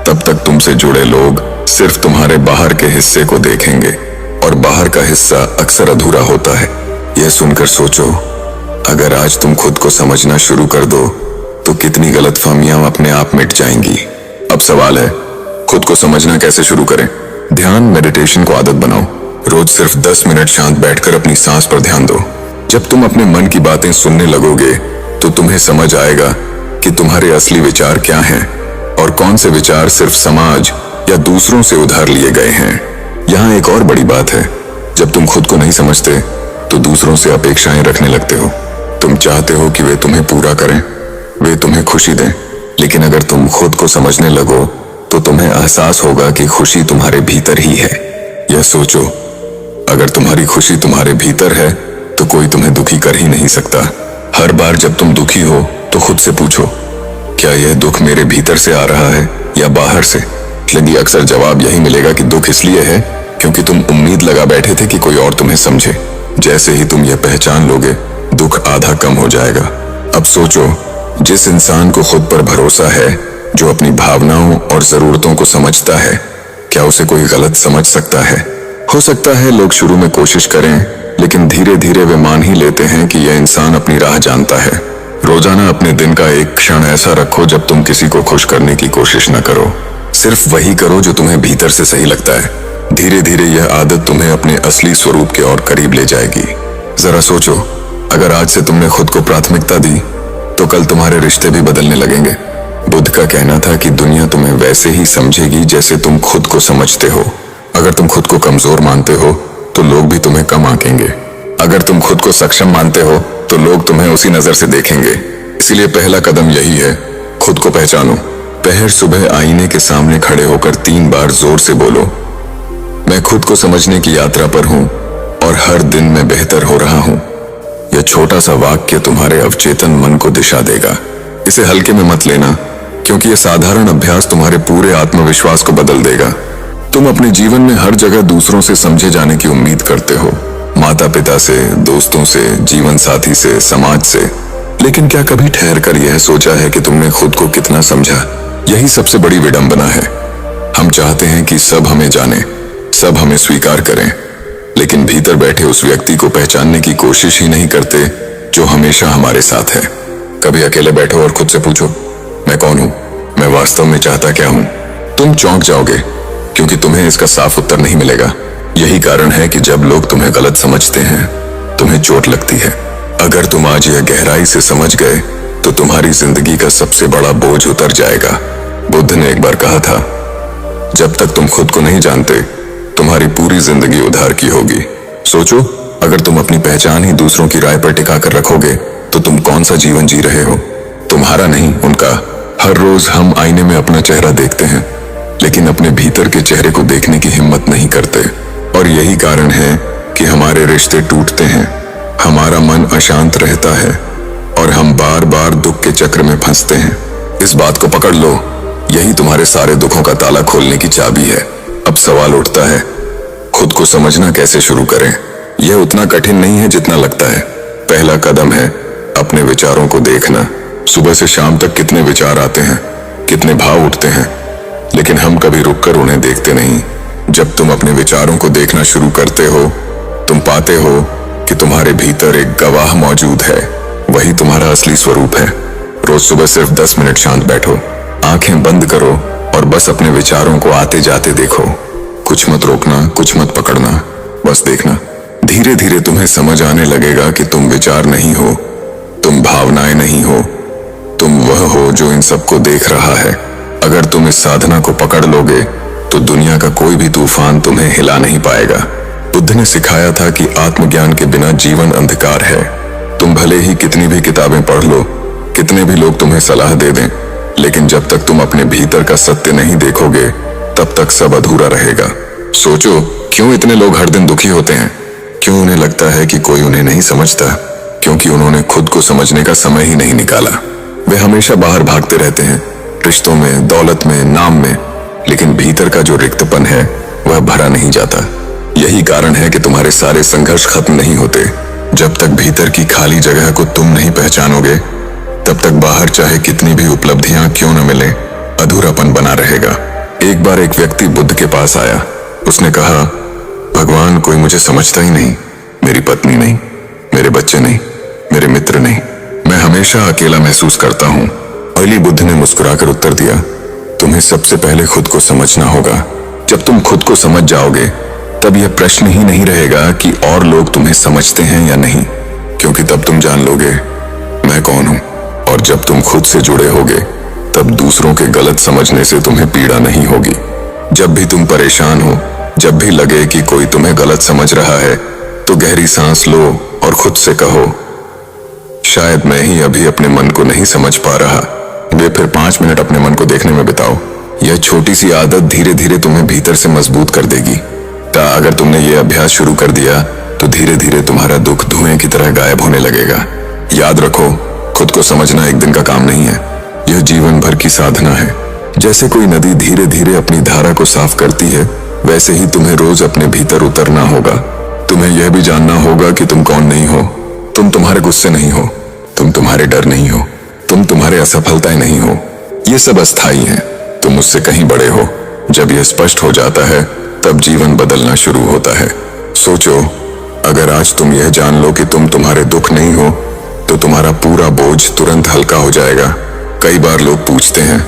तब तक तुमसे जुड़े लोग सिर्फ तुम्हारे बाहर के हिस्से को देखेंगे, और बाहर का हिस्सा अक्सर अधूरा होता है। यह सुनकर सोचो, अगर आज तुम खुद को समझना शुरू कर दो तो कितनी गलतफहमियां अपने आप मिट जाएंगी। अब सवाल है, खुद को समझना कैसे शुरू करें? ध्यान, मेडिटेशन को आदत बनाओ। रोज सिर्फ 10 मिनट शांत बैठकर अपनी सांस पर ध्यान दो। जब तुम अपने मन की बातें सुनने लगोगे तो तुम्हें समझ आएगा कि तुम्हारे असली विचार क्या हैं और कौन से विचार सिर्फ समाज या दूसरों से उधार लिए गए हैं। यहाँ एक और बड़ी बात है, जब तुम खुद को नहीं समझते तो दूसरों से अपेक्षाएं रखने लगते हो। तुम चाहते हो कि वे तुम्हें पूरा करें, वे तुम्हें खुशी दें, लेकिन अगर तुम खुद को समझने लगो तो तुम्हें एहसास होगा कि खुशी तुम्हारे भीतर ही है। यह सोचो, अगर तुम्हारी खुशी तुम्हारे भीतर है तो कोई तुम्हें दुखी कर ही नहीं सकता। हर बार जब तुम दुखी हो तो खुद से पूछो, क्या यह दुख मेरे भीतर से आ रहा है या बाहर से? यदि अक्सर जवाब यही मिलेगा कि दुख इसलिए है क्योंकि तुम उम्मीद लगा बैठे थे कि कोई और तुम्हें समझे। जैसे ही तुम यह पहचान लोगे, दुख आधा कम हो जाएगा। अब सोचो, जिस इंसान को खुद पर भरोसा है, जो अपनी भावनाओं और जरूरतों को समझता है, क्या उसे कोई गलत समझ सकता है? हो सकता है लोग शुरू में कोशिश करें, लेकिन धीरे धीरे वे मान ही लेते हैं कि यह इंसान अपनी राह जानता है। रोजाना अपने दिन का एक क्षण ऐसा रखो जब तुम किसी को खुश करने की कोशिश न करो, सिर्फ वही करो जो तुम्हें भीतर से सही लगता है। धीरे धीरे यह आदत तुम्हें अपने असली स्वरूप के और करीब ले जाएगी। जरा सोचो, अगर आज से तुमने खुद को प्राथमिकता दी तो कल तुम्हारे रिश्ते भी बदलने लगेंगे। बुद्ध का कहना था कि दुनिया तुम्हें वैसे ही समझेगी जैसे तुम खुद को समझते हो। अगर तुम खुद को कमजोर मानते हो तो लोग भी तुम्हें कम आंकेंगे। अगर तुम खुद को सक्षम मानते हो तो लोग तुम्हें उसी नजर से देखेंगे। इसीलिए पहला कदम यही है, खुद को पहचानो। पहर सुबह आईने के सामने खड़े होकर 3 बार जोर से बोलो, मैं खुद को समझने की यात्रा पर हूं और हर दिन मैं बेहतर हो रहा हूं। यह छोटा सा वाक्य तुम्हारे अवचेतन मन को दिशा देगा। इसे हल्के में मत लेना, क्योंकि यह साधारण अभ्यास तुम्हारे पूरे आत्मविश्वास को बदल देगा। तुम अपने जीवन में हर जगह दूसरों से समझे जाने की उम्मीद करते हो, माता पिता से, दोस्तों से, जीवन साथी से, समाज से। लेकिन क्या कभी ठहर कर यह सोचा है कि तुमने खुद को कितना समझा? यही सबसे बड़ी विडंबना है। हम चाहते हैं कि सब हमें जाने, सब हमें स्वीकार करें, लेकिन भीतर बैठे उस व्यक्ति को पहचानने की कोशिश ही नहीं करते जो हमेशा हमारे साथ है। कभी अकेले बैठो और खुद से पूछो, मैं कौन हूं? मैं वास्तव में चाहता क्या हूं? तुम चौंक जाओगे, क्योंकि तुम्हें इसका साफ उत्तर नहीं मिलेगा। यही कारण है कि जब लोग तुम्हें गलत समझते हैं, तुम्हें चोट लगती है। अगर तुम आज यह गहराई से समझ गए तो तुम्हारी जिंदगी का सबसे बड़ा बोझ उतर जाएगा। बुद्ध ने एक बार कहा था, जब तक तुम खुद को नहीं जानते, तुम्हारी पूरी जिंदगी उधार की होगी। सोचो, अगर तुम अपनी पहचान ही दूसरों की राय पर टिका कर रखोगे तो तुम कौन सा जीवन जी रहे हो? तुम्हारा नहीं, उनका। हर रोज हम आईने में अपना चेहरा देखते हैं, लेकिन अपने भीतर के चेहरे को देखने की हिम्मत नहीं करते। और यही कारण है कि हमारे रिश्ते टूटते हैं, हमारा मन अशांत रहता है और हम बार बार दुख के चक्र में फंसते हैं। इस बात को पकड़ लो, यही तुम्हारे सारे दुखों का ताला खोलने की चाबी है। अब सवाल उठता है, खुद को समझना कैसे शुरू करें? यह उतना कठिन नहीं है जितना लगता है। पहला कदम है अपने विचारों को देखना। सुबह से शाम तक कितने विचार आते हैं, कितने भाव उठते हैं, लेकिन हम कभी रुककर उन्हें देखते नहीं। जब तुम अपने विचारों को देखना शुरू करते हो, तुम पाते हो कि तुम्हारे भीतर एक गवाह मौजूद है। वही तुम्हारा असली स्वरूप है। रोज सुबह सिर्फ 10 मिनट शांत बैठो, आंखें बंद करो और बस अपने विचारों को आते जाते देखो। कुछ मत रोकना, कुछ मत पकड़ना, बस देखना। धीरे धीरे तुम्हें समझ आने लगेगा कि तुम विचार नहीं हो, तुम भावनाएं नहीं हो, तुम वह हो जो इन सबको देख रहा है। अगर तुम इस साधना को पकड़ लोगे तो दुनिया का कोई भी तूफान तुम्हें हिला नहीं पाएगा। बुद्ध ने सिखाया था कि आत्मज्ञान के बिना जीवन अंधकार है। तुम भले ही कितनी भी किताबें पढ़ लो, कितने भी लोग तुम्हें सलाह दे दें, लेकिन जब तक तुम अपने भीतर का सत्य नहीं देखोगे तब तक सब अधूरा रहेगा। सोचो, क्यों इतने लोग हर दिन दुखी होते हैं? क्यों उन्हें लगता है कि कोई उन्हें नहीं समझता? क्योंकि उन्होंने खुद को समझने का समय ही नहीं निकाला। वे हमेशा बाहर भागते रहते हैं, रिश्तों में, दौलत में, नाम में, लेकिन भीतर का जो रिक्तपन है वह भरा नहीं जाता। यही कारण है कि तुम्हारे सारे संघर्ष खत्म नहीं होते। जब तक भीतर की खाली जगह को तुम नहीं पहचानोगे तब तक बाहर चाहे कितनी भी उपलब्धियां क्यों न मिले, अधूरापन बना रहेगा। एक बार एक व्यक्ति बुद्ध के पास आया। उसने कहा, भगवान, कोई मुझे समझता ही नहीं। मेरी पत्नी नहीं, मेरे बच्चे नहीं, मेरे मित्र नहीं, मैं हमेशा अकेला महसूस करता हूँ। अली बुद्ध ने मुस्कुराकर उत्तर दिया, तुम्हें सबसे पहले खुद को समझना होगा। जब तुम खुद को समझ जाओगे तब यह प्रश्न ही नहीं रहेगा कि और लोग तुम्हें समझते हैं या नहीं, क्योंकि तब तुम जान लोगे मैं कौन हूं। और जब तुम खुद से जुड़े होगे तब दूसरों के गलत समझने से तुम्हें पीड़ा नहीं होगी। जब भी तुम परेशान हो, जब भी लगे कि कोई तुम्हें गलत समझ रहा है, तो गहरी सांस लो और खुद से कहो, शायद मैं ही अभी अपने मन को नहीं समझ पा रहा। वे फिर 5 मिनट अपने मन को देखने में बिताओ। यह छोटी सी आदत धीरे धीरे तुम्हें भीतर से मजबूत कर देगी। अगर तुमने ये अभ्यास शुरू कर दिया तो धीरे धीरे तुम्हारा दुख धुएं की तरह गायब होने लगेगा। याद रखो, खुद को समझना एक दिन का काम नहीं है, यह जीवन भर की साधना है। जैसे कोई नदी धीरे धीरे अपनी धारा को साफ करती है, वैसे ही तुम्हें रोज अपने भीतर उतरना होगा। तुम्हें यह भी जानना होगा कि तुम कौन नहीं हो। तुम तुम्हारे गुस्से नहीं हो, तुम तुम्हारे डर नहीं हो, तुम तुम्हारे असफलताएं नहीं हो। ये सब अस्थायी हैं, तुम उससे कहीं बड़े हो। जब यह स्पष्ट हो जाता है तब जीवन बदलना शुरू होता है। सोचो, अगर आज तुम यह जान लो कि तुम तुम्हारे दुख नहीं हो तो तुम्हारा पूरा बोझ तुरंत हल्का हो जाएगा। कई बार लोग पूछते हैं,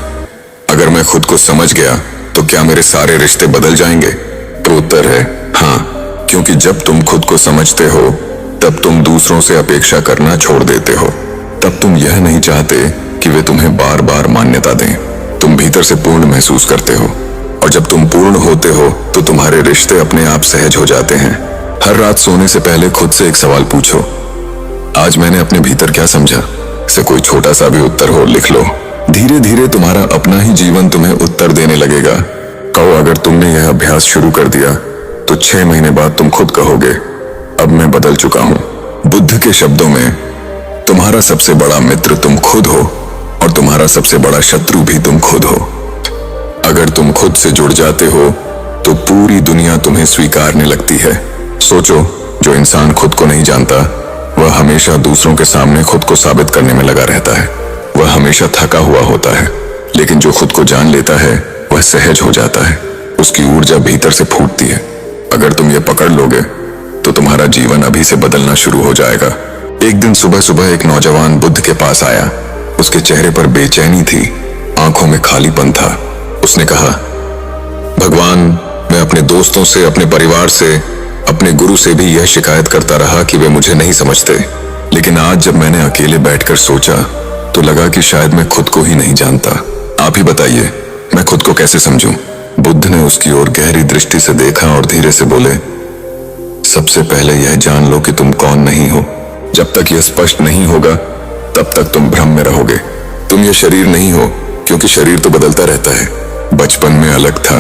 अगर मैं खुद को समझ गया तो क्या मेरे सारे रिश्ते बदल जाएंगे? तो उत्तर है हाँ, क्योंकि जब तुम खुद को समझते हो तब तुम दूसरों से अपेक्षा करना छोड़ देते हो। तब तुम यह नहीं चाहते कि वे तुम्हें बार बार मान्यता दें। तुम भीतर से पूर्ण महसूस करते हो, और जब तुम पूर्ण होते हो तो तुम्हारे रिश्ते अपने आप सहज हो जाते हैं। हर रात सोने से पहले खुद से एक सवाल पूछो, आज मैंने अपने भीतर क्या समझा? से कोई छोटा सा भी उत्तर हो, लिख लो। धीरे धीरे तुम्हारा अपना ही जीवन तुम्हें उत्तर देने लगेगा। कहो, अगर तुमने यह अभ्यास शुरू कर दिया तो 6 महीने बाद तुम खुद कहोगे, अब मैं बदल चुका हूं। बुद्ध के शब्दों में, तुम्हारा सबसे बड़ा मित्र तुम खुद हो और तुम्हारा सबसे बड़ा शत्रु भी तुम खुद हो। अगर तुम खुद से जुड़ जाते हो तो पूरी दुनिया तुम्हें स्वीकारने लगती है। सोचो, जो इंसान खुद को नहीं जानता वह हमेशा दूसरों के सामने खुद को साबित करने में लगा रहता है। वह हमेशा थका हुआ होता है, लेकिन जो खुद को जान लेता है वह सहज हो जाता है। उसकी ऊर्जा भीतर से फूटती है। अगर तुम ये पकड़ लोगे तो तुम्हारा जीवन अभी से बदलना शुरू हो जाएगा। एक दिन सुबह सुबह एक नौजवान बुद्ध के पास आया। उसके चेहरे पर बेचैनी थी, आंखों में खालीपन था। उसने कहा, भगवान, मैं अपने दोस्तों से, अपने परिवार से, अपने गुरु से भी यह शिकायत करता रहा कि वे मुझे नहीं समझते, लेकिन आज जब मैंने अकेले बैठकर सोचा तो लगा कि शायद मैं खुद को ही नहीं जानता। आप ही बताइए, मैं खुद को कैसे समझूं? बुद्ध ने उसकी ओर गहरी दृष्टि से देखा और धीरे से बोले, सबसे पहले यह जान लो कि तुम कौन नहीं हो। जब तक यह स्पष्ट नहीं होगा तब तक तुम भ्रम में रहोगे। तुम ये शरीर नहीं हो, क्योंकि शरीर तो बदलता रहता है। बचपन में अलग था,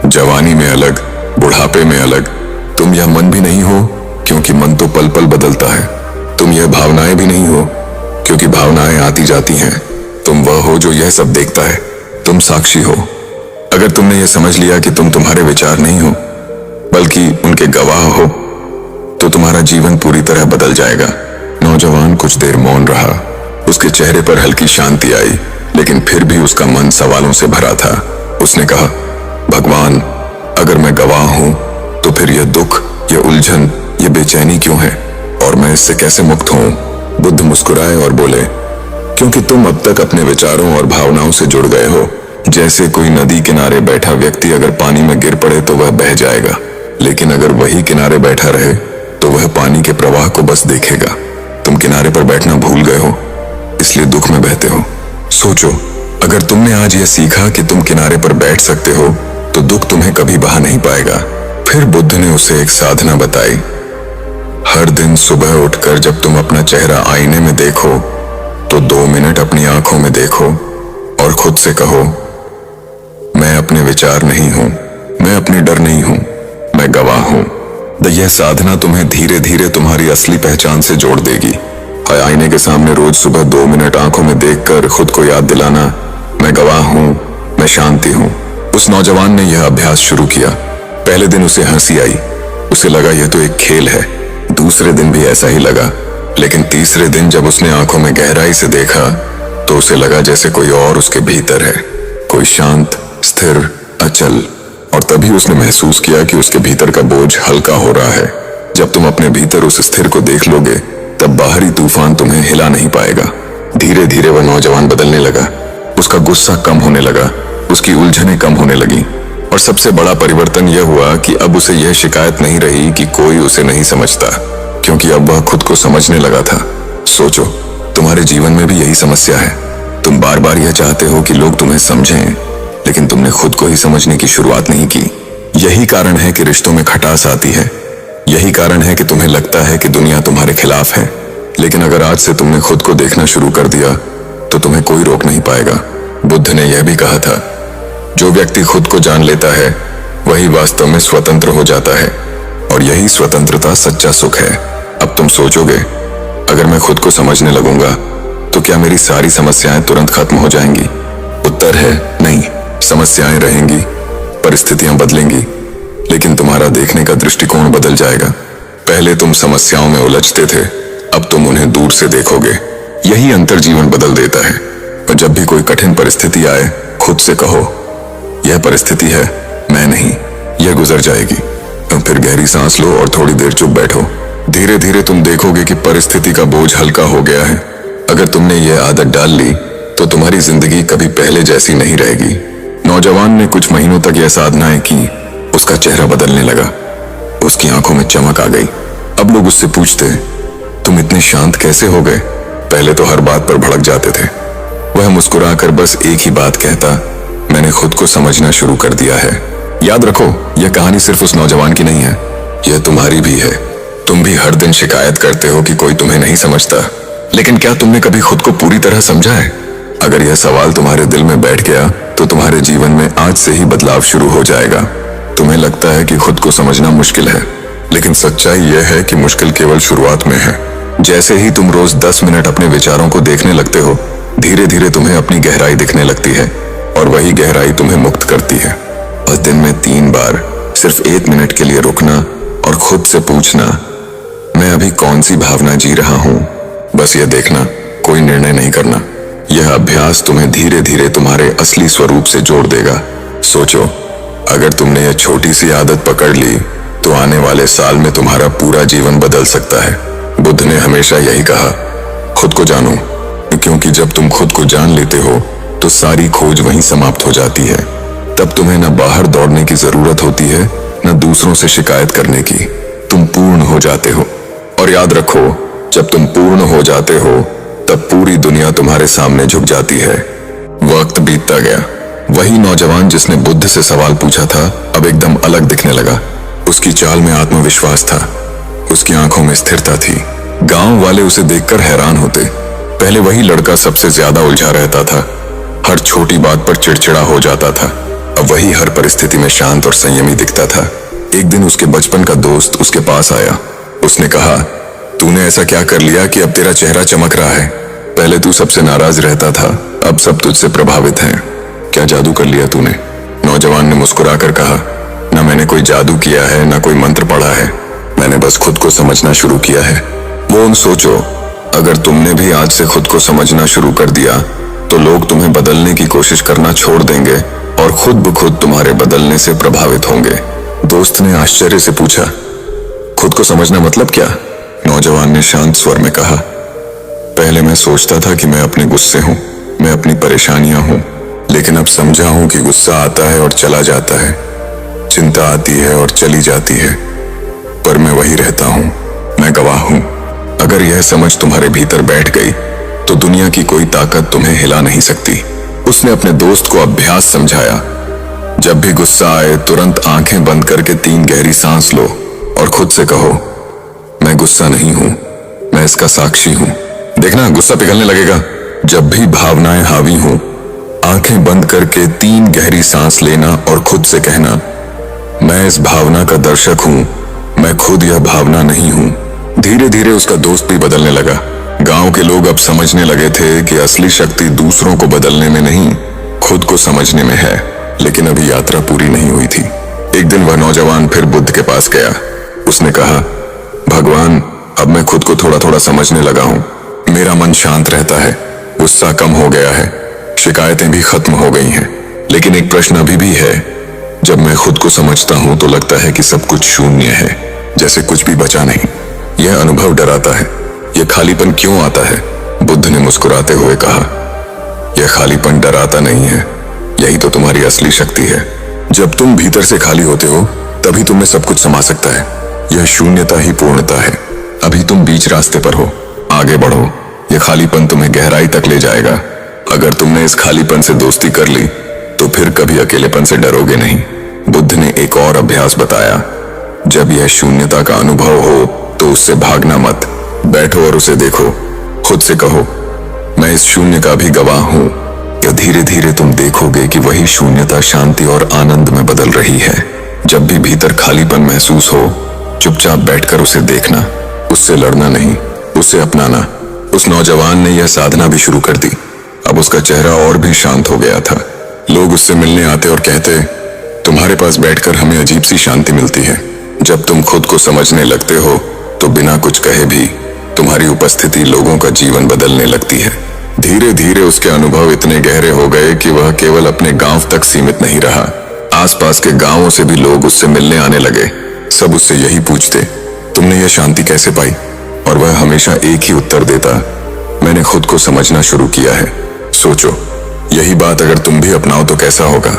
जवानी में अलग, बुढ़ापे में अलग। तुम यह मन भी नहीं हो, क्योंकि मन तो पल पल बदलता है। तुम यह भावनाएं भी नहीं हो, क्योंकि भावनाएं आती जाती हैं। तुम वह हो जो यह सब देखता है। तुम साक्षी हो। अगर तुमने यह समझ लिया कि तुम तुम्हारे विचार नहीं हो, बल्कि उनके गवाह हो, तो तुम्हारा जीवन पूरी तरह बदल जाएगा। नौजवान कुछ देर मौन रहा। उसके चेहरे पर हल्की शांति आई, लेकिन फिर भी उसका मन सवालों से भरा था। उसने कहा, भगवान, अगर मैं गवाह हूं, तो फिर यह दुख, यह उलझन, यह बेचैनी क्यों है, और मैं इससे कैसे मुक्त हूं? बुद्ध मुस्कुराए और बोले, क्योंकि तुम अब तक अपने विचारों और भावनाओं से जुड़ गए हो। जैसे कोई नदी किनारे बैठा व्यक्ति अगर पानी में गिर पड़े तो वह बह जाएगा, लेकिन अगर वही किनारे बैठा रहे तो वह पानी के प्रवाह को बस देखेगा। तुम किनारे पर बैठना भूल गए हो, इसलिए दुख में बहते हो। सोचो, अगर तुमने आज यह सीखा कि तुम किनारे पर बैठ सकते हो, तो दुख तुम्हें कभी बहा नहीं पाएगा। फिर बुद्ध ने उसे एक साधना बताई। हर दिन सुबह उठकर जब तुम अपना चेहरा आईने में देखो, तो 2 मिनट अपनी आंखों में देखो और खुद से कहो, मैं अपने विचार नहीं हूं, मैं अपनी डर नहीं हूं, मैं गवाह हूं। यह साधना तुम्हें धीरे धीरे तुम्हारी असली पहचान से जोड़ देगी। आईने के सामने रोज सुबह 2 मिनट आंखों में देखकर खुद को याद दिलाना, मैं गवाह हूं, मैं शांति हूं। उस नौजवान ने यह अभ्यास शुरू किया। पहले दिन उसे हंसी आई, उसे लगा यह तो एक खेल है। दूसरे दिन भी ऐसा ही लगा, लेकिन तीसरे दिन जब उसने आंखों में गहराई से देखा, तो उसे लगा जैसे कोई और उसके भीतर है, कोई शांत, स्थिर, अचल। और तभी उसने महसूस किया कि उसके भीतर का बोझ हल्का हो रहा है। जब तुम अपने भीतर उस स्थिर को देख लोगे, तब बाहरी तूफान तुम्हें हिला नहीं पाएगा। धीरे धीरे वह नौजवान बदलने लगा। उसका गुस्सा कम होने लगा, उसकी उलझनें कम होने लगी, और सबसे बड़ा परिवर्तन यह हुआ कि अब उसे यह शिकायत नहीं रही कि कोई उसे नहीं समझता, क्योंकि अब वह खुद को समझने लगा था। सोचो, तुम्हारे जीवन में भी यही समस्या है। तुम बार बार यह चाहते हो कि लोग तुम्हें समझें, लेकिन तुमने खुद को ही समझने की शुरुआत नहीं की। यही कारण है कि रिश्तों में खटास आती है। यही कारण है कि तुम्हें लगता है कि दुनिया तुम्हारे खिलाफ है। लेकिन अगर आज से तुमने खुद को देखना शुरू कर दिया, तो तुम्हें कोई रोक नहीं पाएगा। बुद्ध ने यह भी कहा था, जो व्यक्ति खुद को जान लेता है, वही वास्तव में स्वतंत्र हो जाता है, और यही स्वतंत्रता सच्चा सुख है। अब तुम सोचोगे, अगर मैं खुद को समझने लगूंगा, तो क्या मेरी सारी समस्याएं तुरंत खत्म हो जाएंगी? उत्तर है नहीं। समस्याएं रहेंगी, परिस्थितियां बदलेंगी, लेकिन तुम्हारा देखने का दृष्टिकोण बदल जाएगा। पहले तुम समस्याओं में उलझते थे, अब तुम उन्हें दूर से देखोगे। यही अंतर जीवन बदल देता है। और जब भी कोई कठिन परिस्थिति आए, खुद से कहो, यह परिस्थिति है, मैं नहीं, यह गुजर जाएगी। तुम फिर गहरी सांस लो और थोड़ी देर चुप बैठो। धीरे धीरे तुम देखोगे कि परिस्थिति का बोझ हल्का हो गया है। अगर तुमने यह आदत डाल ली, तो तुम्हारी जिंदगी कभी पहले जैसी नहीं रहेगी। नौजवान ने कुछ महीनों तक यह साधनाएं की। उसका चेहरा बदलने लगा, उसकी आंखों में चमक आ गई। अब लोग उससे पूछते, तुम इतने शांत कैसे हो गए? पहले तो हर बात पर भड़क जाते थे। वह मुस्कुराकर बस एक ही बात कहता, मैंने खुद को समझना शुरू कर दिया है। याद रखो, यह कहानी सिर्फ उस नौजवान की नहीं है, यह तुम्हारी भी है। तुम भी हर दिन शिकायत करते हो कि कोई तुम्हें नहीं समझता, लेकिन क्या तुमने कभी खुद को पूरी तरह समझा है? अगर यह सवाल तुम्हारे दिल में बैठ गया, तो तुम्हारे जीवन में आज से ही बदलाव शुरू हो जाएगा। तुम्हें लगता है कि खुद को समझना मुश्किल है, लेकिन सच्चाई यह है कि मुश्किल केवल शुरुआत में है। जैसे ही तुम रोज 10 मिनट अपने विचारों को देखने लगते हो, धीरे धीरे तुम्हें अपनी गहराई दिखने लगती है, और वही गहराई तुम्हें मुक्त करती है। और दिन में 3 बार सिर्फ 1 मिनट के लिए रुकना और खुद से पूछना, मैं अभी कौन सी भावना जी रहा हूं? बस यह देखना, कोई निर्णय नहीं करना। यह अभ्यास तुम्हें धीरे धीरे तुम्हारे असली स्वरूप से जोड़ देगा। सोचो, अगर तुमने यह छोटी सी आदत पकड़ ली, तो आने वाले साल में तुम्हारा पूरा जीवन बदल सकता है। बुद्ध ने हमेशा यही कहा, खुद को जानो, क्योंकि जब तुम खुद को जान लेते हो, तो सारी खोज वहीं समाप्त हो जाती है। तब तुम्हें न बाहर दौड़ने की जरूरत होती है, न दूसरों से शिकायत करने की। तुम पूर्ण हो जाते हो। और याद रखो, जब तुम पूर्ण हो जाते हो, तब पूरी दुनिया तुम्हारे सामने झुक जाती है। वक्त बीतता गया। वही नौजवान जिसने बुद्ध से सवाल पूछा था, अब एकदम अलग दिखने लगा। उसकी चाल में आत्मविश्वास था, उसकी आंखों में स्थिरता थी। गांव वाले उसे देखकर हैरान होते। पहले वही लड़का सबसे ज्यादा उलझा रहता था, हर छोटी बात पर चिड़चिड़ा हो जाता था। अब वही हर परिस्थिति में शांत और संयमी दिखता था। एक दिन उसके बचपन का दोस्त उसके पास आया। उसने कहा, तूने ऐसा क्या कर लिया कि अब तेरा चेहरा चमक रहा है? पहले तू सबसे नाराज रहता था, अब सब तुझसे प्रभावित हैं। क्या जादू कर लिया तूने? नौजवान ने मुस्कुराकर कहा, ना मैंने कोई जादू किया है, ना कोई मंत्र पढ़ा है। मैंने बस खुद को समझना शुरू किया है। मोहन, सोचो, अगर तुमने भी आज से खुद को समझना शुरू कर दिया तो लोग तुम्हें बदलने की कोशिश करना छोड़ देंगे और खुद ब खुद तुम्हारे बदलने से प्रभावित होंगे। दोस्त ने आश्चर्य से पूछा, खुद को समझना मतलब क्या? नौजवान ने शांत स्वर में कहा, पहले मैं सोचता था कि मैं अपने गुस्से हूं, मैं अपनी परेशानियां हूं, लेकिन अब समझा हूं कि गुस्सा आता है और चला जाता है, चिंता आती है और चली जाती है, पर मैं वही रहता हूं, मैं गवाह हूं। अगर यह समझ तुम्हारे भीतर बैठ गई तो दुनिया की कोई ताकत तुम्हें हिला नहीं सकती। उसने अपने दोस्त को अभ्यास समझाया। जब भी गुस्सा आए तुरंत आंखें बंद करके 3 गहरी सांस लो और खुद से कहो, मैं गुस्सा नहीं हूं, मैं इसका साक्षी हूं। देखना, गुस्सा पिघलने लगेगा। जब भी भावनाएं हावी हों, आंखें बंद करके 3 गहरी सांस लेना और खुद से कहना, मैं इस भावना का दर्शक हूं, मैं खुद यह भावना नहीं हूं। धीरे धीरे उसका दोस्त भी बदलने लगा। गांव के लोग अब समझने लगे थे कि असली शक्ति दूसरों को बदलने में नहीं, खुद को समझने में है। लेकिन अभी यात्रा पूरी नहीं हुई थी। एक दिन वह नौजवान फिर बुद्ध के पास गया। उसने कहा, भगवान, अब मैं खुद को थोड़ा थोड़ा समझने लगा हूं। मेरा मन शांत रहता है, गुस्सा कम हो गया है, शिकायतें भी खत्म हो गई हैं। लेकिन एक प्रश्न अभी भी है। जब मैं खुद को समझता हूं तो लगता है कि सब कुछ शून्य है, जैसे कुछ भी बचा नहीं। यह अनुभव डराता है। यह खालीपन क्यों आता है? बुद्ध ने मुस्कुराते हुए कहा, यह खालीपन डराता नहीं है, यही तो तुम्हारी असली शक्ति है। जब तुम भीतर से खाली होते हो तभी तुम्हें सब कुछ समा सकता है। यह शून्यता ही पूर्णता है। अभी तुम बीच रास्ते पर हो, आगे बढ़ो। यह खालीपन तुम्हें गहराई तक ले जाएगा। अगर तुमने इस खालीपन से दोस्ती कर ली तो फिर कभी अकेलेपन से डरोगे नहीं। बुद्ध ने एक और अभ्यास बताया। जब यह शून्यता का अनुभव हो तो उससे भागना मत, बैठो और उसे देखो। खुद से कहो, मैं इस शून्य का भी गवाह हूं। या धीरे धीरे तुम देखोगे कि वही शून्यता शांति और आनंद में बदल रही है। जब भी भीतर खालीपन महसूस हो, चुपचाप बैठकर उसे देखना, उससे लड़ना नहीं, उसे अपनाना। उस नौजवान ने यह साधना भी शुरू कर दी। अब उसका चेहरा और भी शांत हो गया था। लोग उससे मिलने आते और कहते, तुम्हारे पास बैठकर हमें अजीब सी शांति मिलती है। जब तुम खुद को समझने लगते हो तो बिना कुछ कहे भी तुम्हारी उपस्थिति लोगों का जीवन बदलने लगती है। धीरे धीरे उसके अनुभव इतने गहरे हो गए कि वह केवल अपने गांव तक सीमित नहीं रहा। आसपास के गांवों से भी लोग उससे मिलने आने लगे। सब उससे यही पूछते, तुमने यह शांति कैसे पाई? और वह हमेशा एक ही उत्तर देता, मैंने खुद को समझना शुरू किया है। सोचो, यही बात अगर तुम भी अपनाओ तो कैसा होगा?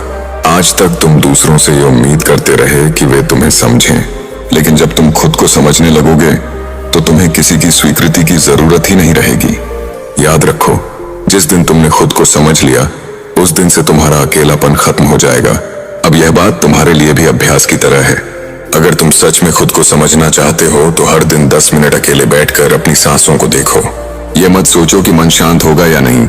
आज तक तुम दूसरों से ये उम्मीद करते रहे कि वे तुम्हें समझें, लेकिन जब तुम खुद को समझने लगोगे तो तुम्हें किसी की स्वीकृति की जरूरत ही नहीं रहेगी। याद रखो, जिस दिन तुमने खुद को समझ लिया उस दिन से तुम्हारा अकेलापन खत्म हो जाएगा। अब यह बात तुम्हारे लिए भी अभ्यास की तरह है। अगर तुम सच में खुद को समझना चाहते हो तो हर दिन 10 मिनट अकेले बैठकर अपनी सांसों को देखो। यह मत सोचो कि मन शांत होगा या नहीं,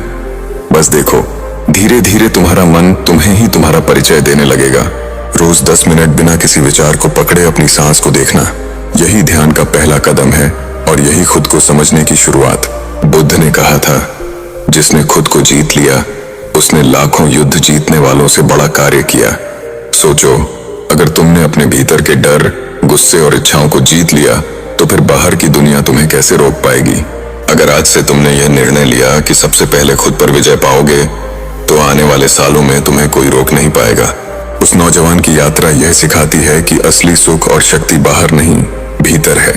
बस देखो। धीरे धीरे तुम्हारा मन तुम्हें ही तुम्हारा परिचय देने लगेगा। रोज 10 मिनट बिना किसी विचार को पकड़े अपनी सांस को देखना, यही ध्यान का पहला कदम है और यही खुद को समझने की शुरुआत। बुद्ध ने कहा था, जिसने खुद को जीत लिया उसने लाखों युद्ध जीतने वालों से बड़ा कार्य किया। सोचो, अगर तुमने अपने भीतर के डर, गुस्से और इच्छाओं को जीत लिया तो फिर बाहर की दुनिया तुम्हें कैसे रोक पाएगी? अगर आज से तुमने यह निर्णय लिया कि सबसे पहले खुद पर विजय पाओगे तो आने वाले सालों में तुम्हें कोई रोक नहीं पाएगा। उस नौजवान की यात्रा यह सिखाती है कि असली सुख और शक्ति बाहर नहीं, भीतर है।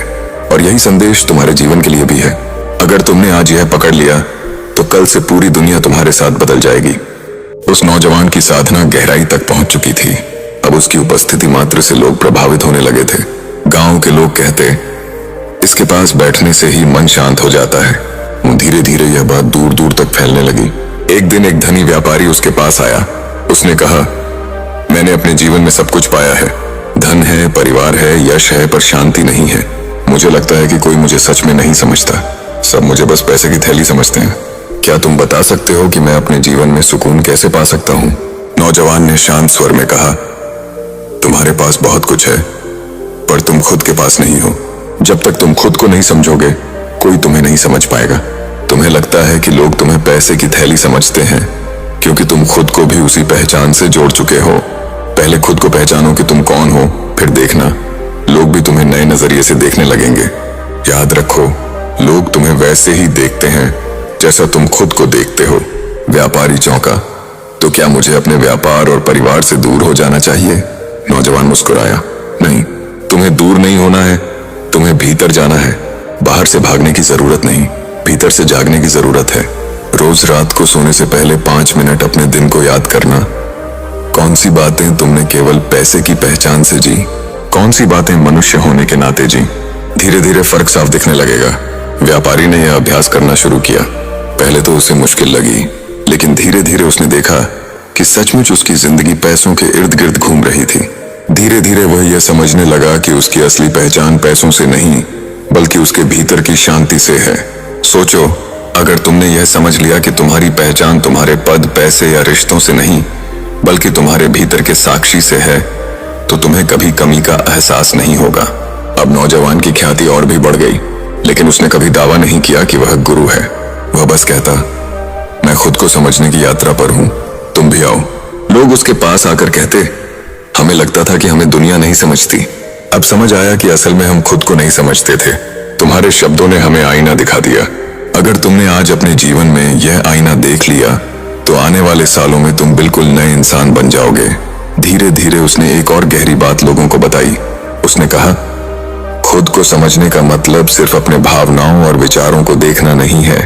और यही संदेश तुम्हारे जीवन के लिए भी है। अगर तुमने आज यह पकड़ लिया तो कल से पूरी दुनिया तुम्हारे साथ बदल जाएगी। उस नौजवान की साधना गहराई तक पहुंच चुकी थी। अब उसकी उपस्थिति मात्र से लोग प्रभावित होने लगे थे। गांव के लोग कहते, इसके पास बैठने से ही मन शांत हो जाता है। धीरे धीरे यह बात दूर दूर तक फैलने लगी। एक दिन एक धनी व्यापारी उसके पास आया। उसने कहा, मैंने अपने जीवन में सब कुछ पाया है, धन है, परिवार है, यश है, पर शांति नहीं है। मुझे लगता है कि कोई मुझे सच में नहीं समझता। सब मुझे बस पैसे की थैली समझते हैं। क्या तुम बता सकते हो कि मैं अपने जीवन में सुकून कैसे पा सकता हूँ? नौजवान ने शांत स्वर में कहा, तुम्हारे पास बहुत कुछ है, पर तुम खुद के पास नहीं हो। जब तक तुम खुद को नहीं समझोगे, कोई तुम्हें नहीं समझ पाएगा। तुम्हें लगता है कि लोग तुम्हें पैसे की थैली समझते हैं, क्योंकि तुम खुद को भी उसी पहचान से जोड़ चुके हो। पहले खुद को पहचानो कि तुम कौन हो, फिर देखना लोग भी तुम्हें नए नजरिए से देखने लगेंगे। याद रखो, लोग तुम्हें वैसे ही देखते हैं जैसा तुम खुद को देखते हो। व्यापारी चौंका, तो क्या मुझे अपने व्यापार और परिवार से दूर हो जाना चाहिए? नौजवान मुस्कुराया, नहीं, तुम्हें दूर नहीं होना है, तुम्हें भीतर जाना है। बाहर से भागने की जरूरत नहीं, भीतर से जागने की जरूरत है। रोज रात को सोने से पहले 5 मिनट अपने दिन को याद करना। कौन सी बातें तुमने केवल पैसे की पहचान से जी, कौन सी बातें मनुष्य होने के नाते जी। धीरे धीरे फर्क साफ दिखने लगेगा। व्यापारी ने यह अभ्यास करना शुरू किया। पहले तो उसे मुश्किल लगी, लेकिन धीरे धीरे उसने देखा कि सचमुच उसकी जिंदगी पैसों के इर्द गिर्द घूम रही थी। धीरे धीरे वह यह समझने लगा कि उसकी असली पहचान पैसों से नहीं, बल्कि उसके भीतर की शांति से है। सोचो, अगर तुमने यह समझ लिया कि तुम्हारी पहचान तुम्हारे पद, पैसे या रिश्तों से नहीं, बल्कि तुम्हारे भीतर के साक्षी से है, तो तुम्हें कभी कमी का एहसास नहीं होगा। अब नौजवान की ख्याति और भी बढ़ गई, लेकिन उसने कभी दावा नहीं किया कि वह गुरु है। वह बस कहता, मैं खुद को समझने की यात्रा पर हूं, तुम भी आओ। लोग उसके पास आकर कहते, हमें लगता था कि हमें दुनिया नहीं समझती, अब समझ आया कि असल में हम खुद को नहीं समझते थे। तुम्हारे शब्दों ने हमें आईना दिखा दिया। अगर तुमने आज अपने जीवन में यह आईना देख लिया, तो आने वाले सालों में तुम बिल्कुल नए इंसान बन जाओगे। धीरे धीरे उसने एक और गहरी बात लोगों को बताई। उसने कहा, खुद को समझने का मतलब सिर्फ अपने भावनाओं और विचारों को देखना नहीं है,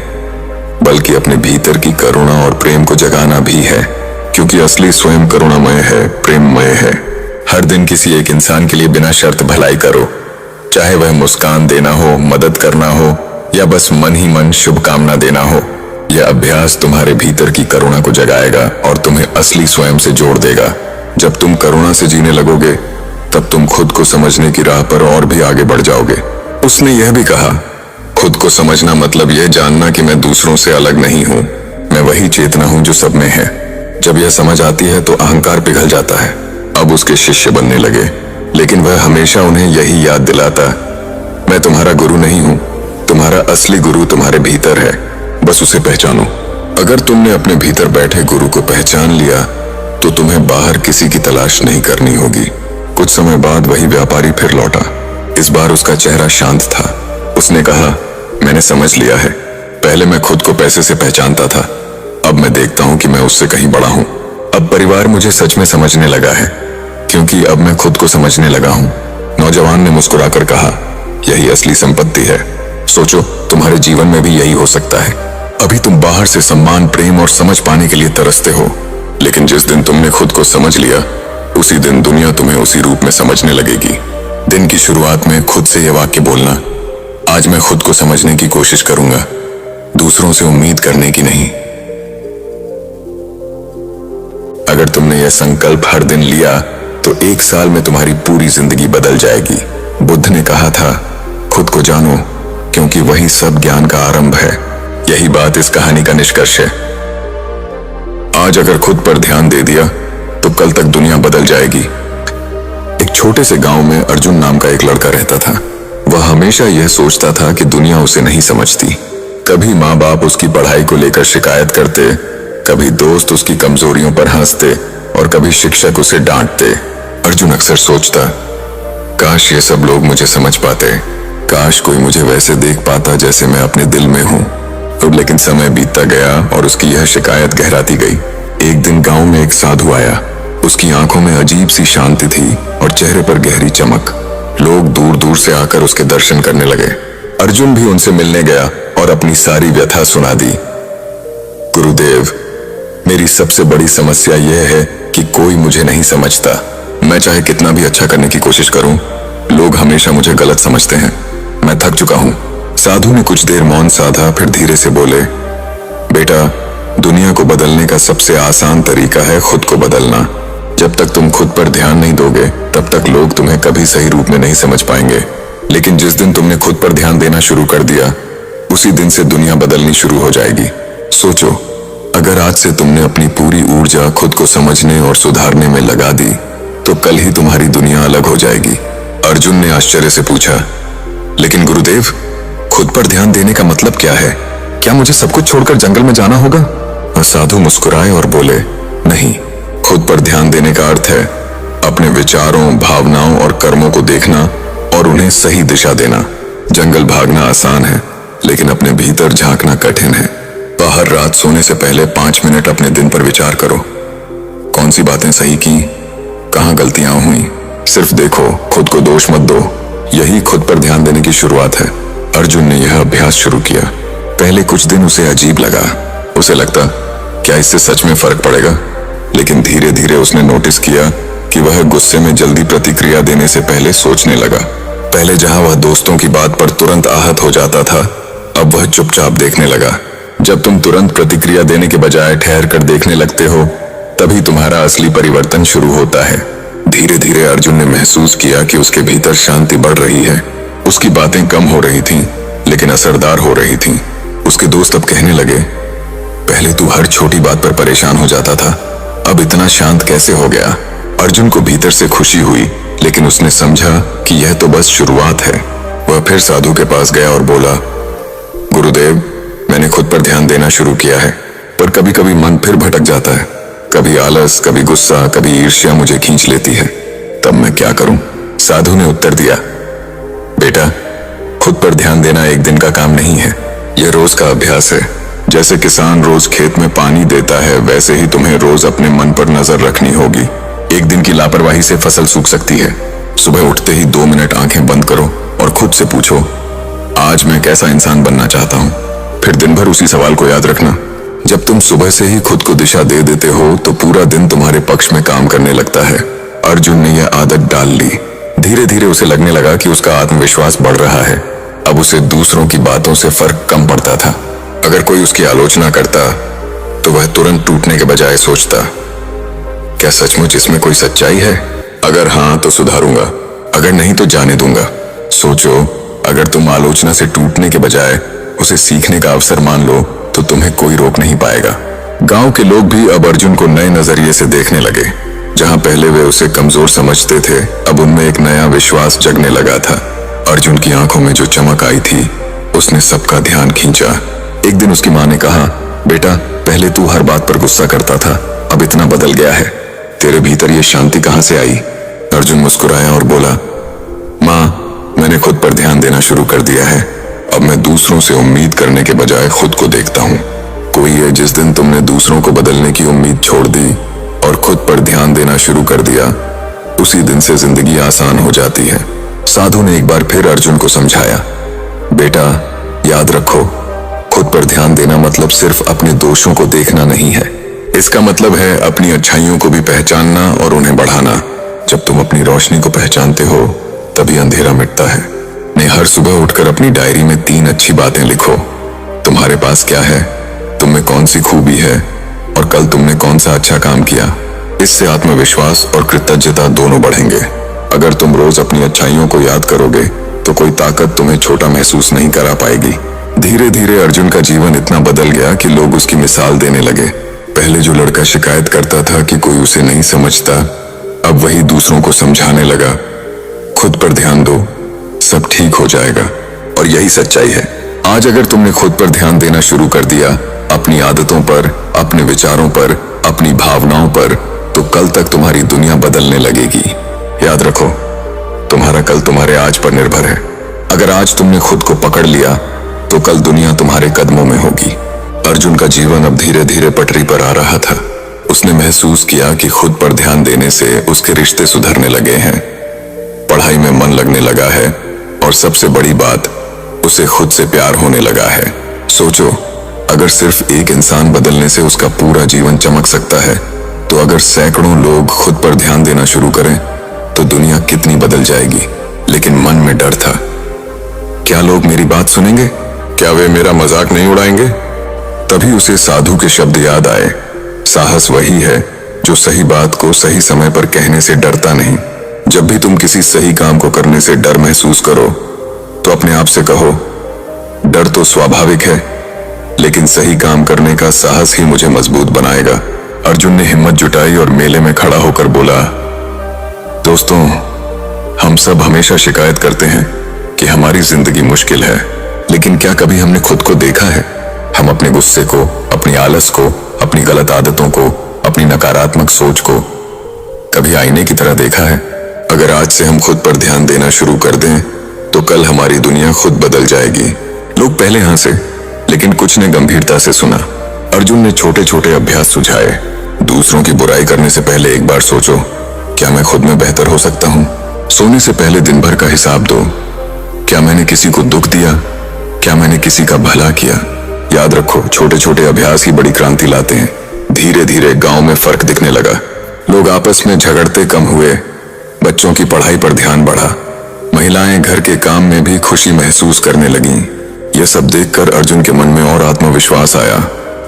बल्कि अपने भीतर की करुणा और प्रेम को जगाना भी है, क्योंकि असली स्वयं करुणामय है, प्रेममय है। हर दिन किसी एक इंसान के लिए बिना शर्त भलाई करो, चाहे वह मुस्कान देना हो, मदद करना हो, या बस मन ही मन शुभकामना देना हो। यह अभ्यास तुम्हारे भीतर की करुणा को जगाएगा और तुम्हें असली स्वयं से जोड़ देगा। जब तुम करुणा से जीने लगोगे, तब तुम खुद को समझने की राह पर और भी आगे बढ़ जाओगे। उसने यह भी कहा, खुद को समझना मतलब यह जानना कि मैं दूसरों से अलग नहीं हूं, मैं वही चेतना हूं जो सब में है। जब यह समझ आती है तो अहंकार पिघल जाता है। अब उसके शिष्य बनने लगे, लेकिन वह हमेशा उन्हें यही याद दिलाता, मैं तुम्हारा गुरु नहीं हूं, तुम्हारा असली गुरु तुम्हारे भीतर है, बस उसे पहचानो। अगर तुमने अपने भीतर बैठे गुरु को पहचान लिया, तो तुम्हें बाहर किसी की तलाश नहीं करनी होगी। कुछ समय बाद वही व्यापारी फिर लौटा। इस बार उसका चेहरा शांत था। उसने कहा, मैंने समझ लिया है। पहले मैं खुद को पैसे से पहचानता था, अब मैं देखता हूं कि मैं उससे कहीं बड़ा हूं। अब परिवार मुझे सच में समझने लगा है, क्योंकि अब मैं खुद को समझने लगा हूं। नौजवान ने मुस्कुराकर कहा, यही असली संपत्ति है। सोचो, तुम्हारे जीवन में भी यही हो सकता है। अभी तुम बाहर से सम्मान, प्रेम और समझ पाने के लिए तरसते हो, लेकिन जिस दिन तुमने खुद को समझ लिया, उसी दिन दुनिया तुम्हें उसी रूप में समझने लगेगी। दिन की शुरुआत में खुद से यह वाक्य बोलना, आज मैं खुद को समझने की कोशिश करूंगा, दूसरों से उम्मीद करने की नहीं। अगर तुमने यह संकल्प हर दिन लिया, तो 1 साल में तुम्हारी पूरी जिंदगी बदल जाएगी। बुद्ध ने कहा था, खुद को जानो, क्योंकि वही सब ज्ञान का आरंभ है। यही बात इस कहानी का निष्कर्ष है। आज अगर खुद पर ध्यान दे दिया, तो कल तक दुनिया बदल जाएगी। एक छोटे से गांव में अर्जुन नाम का एक लड़का रहता था। वह हमेशा यह सोचता था कि दुनिया उसे नहीं समझती। कभी माँ बाप उसकी पढ़ाई को लेकर शिकायत करते, कभी दोस्त उसकी कमजोरियों पर हंसते और कभी शिक्षक उसे डांटते। अर्जुन अक्सर सोचता, काश ये सब लोग मुझे समझ पाते, काश कोई मुझे वैसे देख पाता जैसे मैं अपने दिल में हूँ। लेकिन समय बीतता गया और उसकी यह शिकायत गहराती गई। एक दिन गांव में एक साधु आया। उसकी आंखों में अजीब सी शांति थी और चेहरे पर गहरी चमक। लोग दूर दूर से आकर उसके दर्शन करने लगे। अर्जुन भी उनसे मिलने गया और अपनी सारी व्यथा सुना दी। गुरुदेव, मेरी सबसे बड़ी समस्या यह है कि कोई मुझे नहीं समझता। मैं चाहे कितना भी अच्छा करने की कोशिश करूं, लोग हमेशा मुझे गलत समझते हैं। मैं थक चुका हूं। साधु ने कुछ देर मौन साधा, फिर धीरे से बोले, बेटा, दुनिया को बदलने का सबसे आसान तरीका है खुद को बदलना। जब तक तुम खुद पर ध्यान नहीं दोगे, तब तक लोग तुम्हें कभी सही रूप में नहीं समझ पाएंगे। लेकिन जिस दिन तुमने खुद पर ध्यान देना शुरू कर दिया, उसी दिन से दुनिया बदलनी शुरू हो जाएगी। सोचो, अगर आज से तुमने अपनी पूरी ऊर्जा खुद को समझने और सुधारने में लगा दी तो कल ही तुम्हारी दुनिया अलग हो जाएगी। अर्जुन ने आश्चर्य से पूछा, लेकिन गुरुदेव, खुद पर ध्यान देने का मतलब क्या है? क्या मुझे सब कुछ छोड़कर जंगल में जाना होगा? साधु मुस्कुराए और बोले, नहीं, खुद पर ध्यान देने का अर्थ है अपने विचारों, भावनाओं और कर्मों को देखना और उन्हें सही दिशा देना। जंगल भागना आसान है, लेकिन अपने भीतर झांकना कठिन है। बाहर रात सोने से पहले 5 मिनट अपने दिन पर विचार करो। कौन सी बातें सही की, कहां गलतियां हुई, सिर्फ देखो, खुद को दोष मत दो। यही खुद पर ध्यान देने की शुरुआत है। अर्जुन ने यह अभ्यास शुरू किया। पहले कुछ दिन उसे अजीब लगा। उसे लगता, क्या इससे सच में फर्क पड़ेगा? लेकिन धीरे धीरे उसने नोटिस किया कि वह गुस्से में जल्दी प्रतिक्रिया देने से पहले सोचने लगा। पहले जहां वह दोस्तों की बात पर तुरंत आहत हो जाता था, अब वह चुपचाप देखने लगा। जब तुम तुरंत प्रतिक्रिया देने के बजाय ठहर कर देखने लगते हो, तभी तुम्हारा असली परिवर्तन शुरू होता है। धीरे धीरे अर्जुन ने महसूस किया कि उसके भीतर शांति बढ़ रही है। उसकी बातें कम हो रही थीं, लेकिन असरदार हो रही थीं। उसके दोस्त अब कहने लगे, पहले तू हर छोटी बात पर परेशान हो जाता था, अब इतना शांत कैसे हो गया? अर्जुन को भीतर से खुशी हुई, लेकिन उसने समझा कि यह तो बस शुरुआत है। वह फिर साधु के पास गया और बोला, गुरुदेव, मैंने खुद पर ध्यान देना शुरू किया है, पर कभी कभी मन फिर भटक जाता है। कभी आलस, कभी गुस्सा, कभी ईर्ष्या मुझे खींच लेती है। तब मैं क्या करूं? साधु ने उत्तर दिया, बेटा, खुद पर ध्यान देना एक दिन का काम नहीं है, यह रोज का अभ्यास है। जैसे किसान रोज खेत में पानी देता है, वैसे ही तुम्हें रोज अपने मन पर नजर रखनी होगी। एक दिन की लापरवाही से फसल सूख सकती है। सुबह उठते ही 2 मिनट आंखें बंद करो और खुद से पूछो, आज मैं कैसा इंसान बनना चाहता हूं? फिर दिन भर उसी सवाल को याद रखना। जब तुम सुबह से ही खुद को दिशा दे देते हो तो पूरा दिन तुम्हारे पक्ष में काम करने लगता है। अर्जुन ने यह आदत डाल ली। धीरे धीरे उसे लगने लगा कि उसका आत्मविश्वास बढ़ रहा है। अब उसे दूसरों की बातों से फर्क कम पड़ता था। अगर कोई उसकी आलोचना करता तो वह तुरंत टूटने के बजाय सोचता, क्या सचमुच इसमें कोई सच्चाई है? अगर हाँ तो सुधारूंगा, अगर नहीं तो जाने दूंगा। सोचो, अगर तुम आलोचना से टूटने के बजाय उसे सीखने का अवसर मान लो तो तुम्हें कोई रोक नहीं पाएगा। गांव के लोग भी अब अर्जुन को नए नजरिए से देखने लगे। जहां पहले वे उसे कमजोर समझते थे, अब उनमें एक नया विश्वास जगने लगा था। अर्जुन की आंखों में जो चमक आई थी, उसने सबका ध्यान खींचा। एक दिन उसकी मां ने कहा, बेटा, पहले तू हर बात पर गुस्सा करता था, अब इतना बदल गया है। तेरे भीतर ये शांति कहां से आई? अर्जुन मुस्कुराया और बोला, मां, मैंने खुद पर ध्यान देना शुरू कर दिया है। अब मैं दूसरों से उम्मीद करने के बजाय खुद को देखता हूँ। कोई है, जिस दिन तुमने दूसरों को बदलने की उम्मीद छोड़ दी और खुद पर ध्यान देना शुरू कर दिया, उसी दिन से जिंदगी आसान हो जाती है। साधु ने एक बार फिर अर्जुन को समझाया, बेटा, याद रखो, खुद पर ध्यान देना मतलब सिर्फ अपने दोषों को देखना नहीं है। इसका मतलब है अपनी अच्छाइयों को भी पहचानना और उन्हें बढ़ाना। जब तुम अपनी रोशनी को पहचानते हो, तभी अंधेरा मिटता है। हर सुबह उठकर अपनी डायरी में 3 अच्छी बातें लिखो। तुम्हारे पास क्या है, तुम में कौन सी खूबी है और कल तुमने कौन सा अच्छा काम किया। इससे आत्मविश्वास और कृतज्ञता दोनों बढ़ेंगे। अगर तुम रोज अपनी अच्छाइयों को याद करोगे तो कोई ताकत तुम्हें छोटा महसूस नहीं करा पाएगी। धीरे धीरे अर्जुन का जीवन इतना बदल गया कि लोग उसकी मिसाल देने लगे। पहले जो लड़का शिकायत करता था कि कोई उसे नहीं समझता, अब वही दूसरों को समझाने लगा, खुद पर ध्यान दो, सब ठीक हो जाएगा। और यही सच्चाई है। आज अगर तुमने खुद पर ध्यान देना शुरू कर दिया, अपनी आदतों पर, अपने विचारों पर, अपनी भावनाओं पर, तो कल तक तुम्हारी दुनिया बदलने लगेगी। याद रखो, तुम्हारा कल तुम्हारे आज पर निर्भर है। अगर आज तुमने खुद को पकड़ लिया तो कल दुनिया तुम्हारे कदमों में होगी। अर्जुन का जीवन अब धीरे धीरे पटरी पर आ रहा था। उसने महसूस किया कि खुद पर ध्यान देने से उसके रिश्ते सुधरने लगे हैं, पढ़ाई में मन लगने लगा है और सबसे बड़ी बात, उसे खुद से प्यार होने लगा है। सोचो, अगर सिर्फ एक इंसान बदलने से उसका पूरा जीवन चमक सकता है, तो अगर सैकड़ों लोग खुद पर ध्यान देना शुरू करें तो दुनिया कितनी बदल जाएगी। लेकिन मन में डर था, क्या लोग मेरी बात सुनेंगे? क्या वे मेरा मजाक नहीं उड़ाएंगे? तभी उसे साधु के शब्द याद आए, साहस वही है जो सही बात को सही समय पर कहने से डरता नहीं। जब भी तुम किसी सही काम को करने से डर महसूस करो तो अपने आप से कहो, डर तो स्वाभाविक है, लेकिन सही काम करने का साहस ही मुझे मजबूत बनाएगा। अर्जुन ने हिम्मत जुटाई और मेले में खड़ा होकर बोला, दोस्तों, हम सब हमेशा शिकायत करते हैं कि हमारी जिंदगी मुश्किल है, लेकिन क्या कभी हमने खुद को देखा है? हम अपने गुस्से को, अपनी आलस को, अपनी गलत आदतों को, अपनी नकारात्मक सोच को कभी आईने की तरह देखा है? अगर आज से हम खुद पर ध्यान देना शुरू कर दें तो कल हमारी दुनिया खुद बदल जाएगी। लोग पहले हंसे, लेकिन कुछ ने गंभीरता से सुना। अर्जुन ने छोटे छोटे अभ्यास सुझाए। दूसरों की बुराई करने से पहले एक बार सोचो, क्या मैं खुद में बेहतर हो सकता हूँ? सोने से पहले दिन भर का हिसाब दो, क्या मैंने किसी को दुख दिया? क्या मैंने किसी का भला किया? याद रखो, छोटे छोटे अभ्यास ही बड़ी क्रांति लाते हैं। धीरे धीरे गांव में फर्क दिखने लगा। लोग आपस में झगड़ते कम हुए, बच्चों की पढ़ाई पर ध्यान बढ़ा, महिलाएं घर के काम में भी खुशी महसूस करने लगीं। यह सब देखकर अर्जुन के मन में और आत्मविश्वास आया।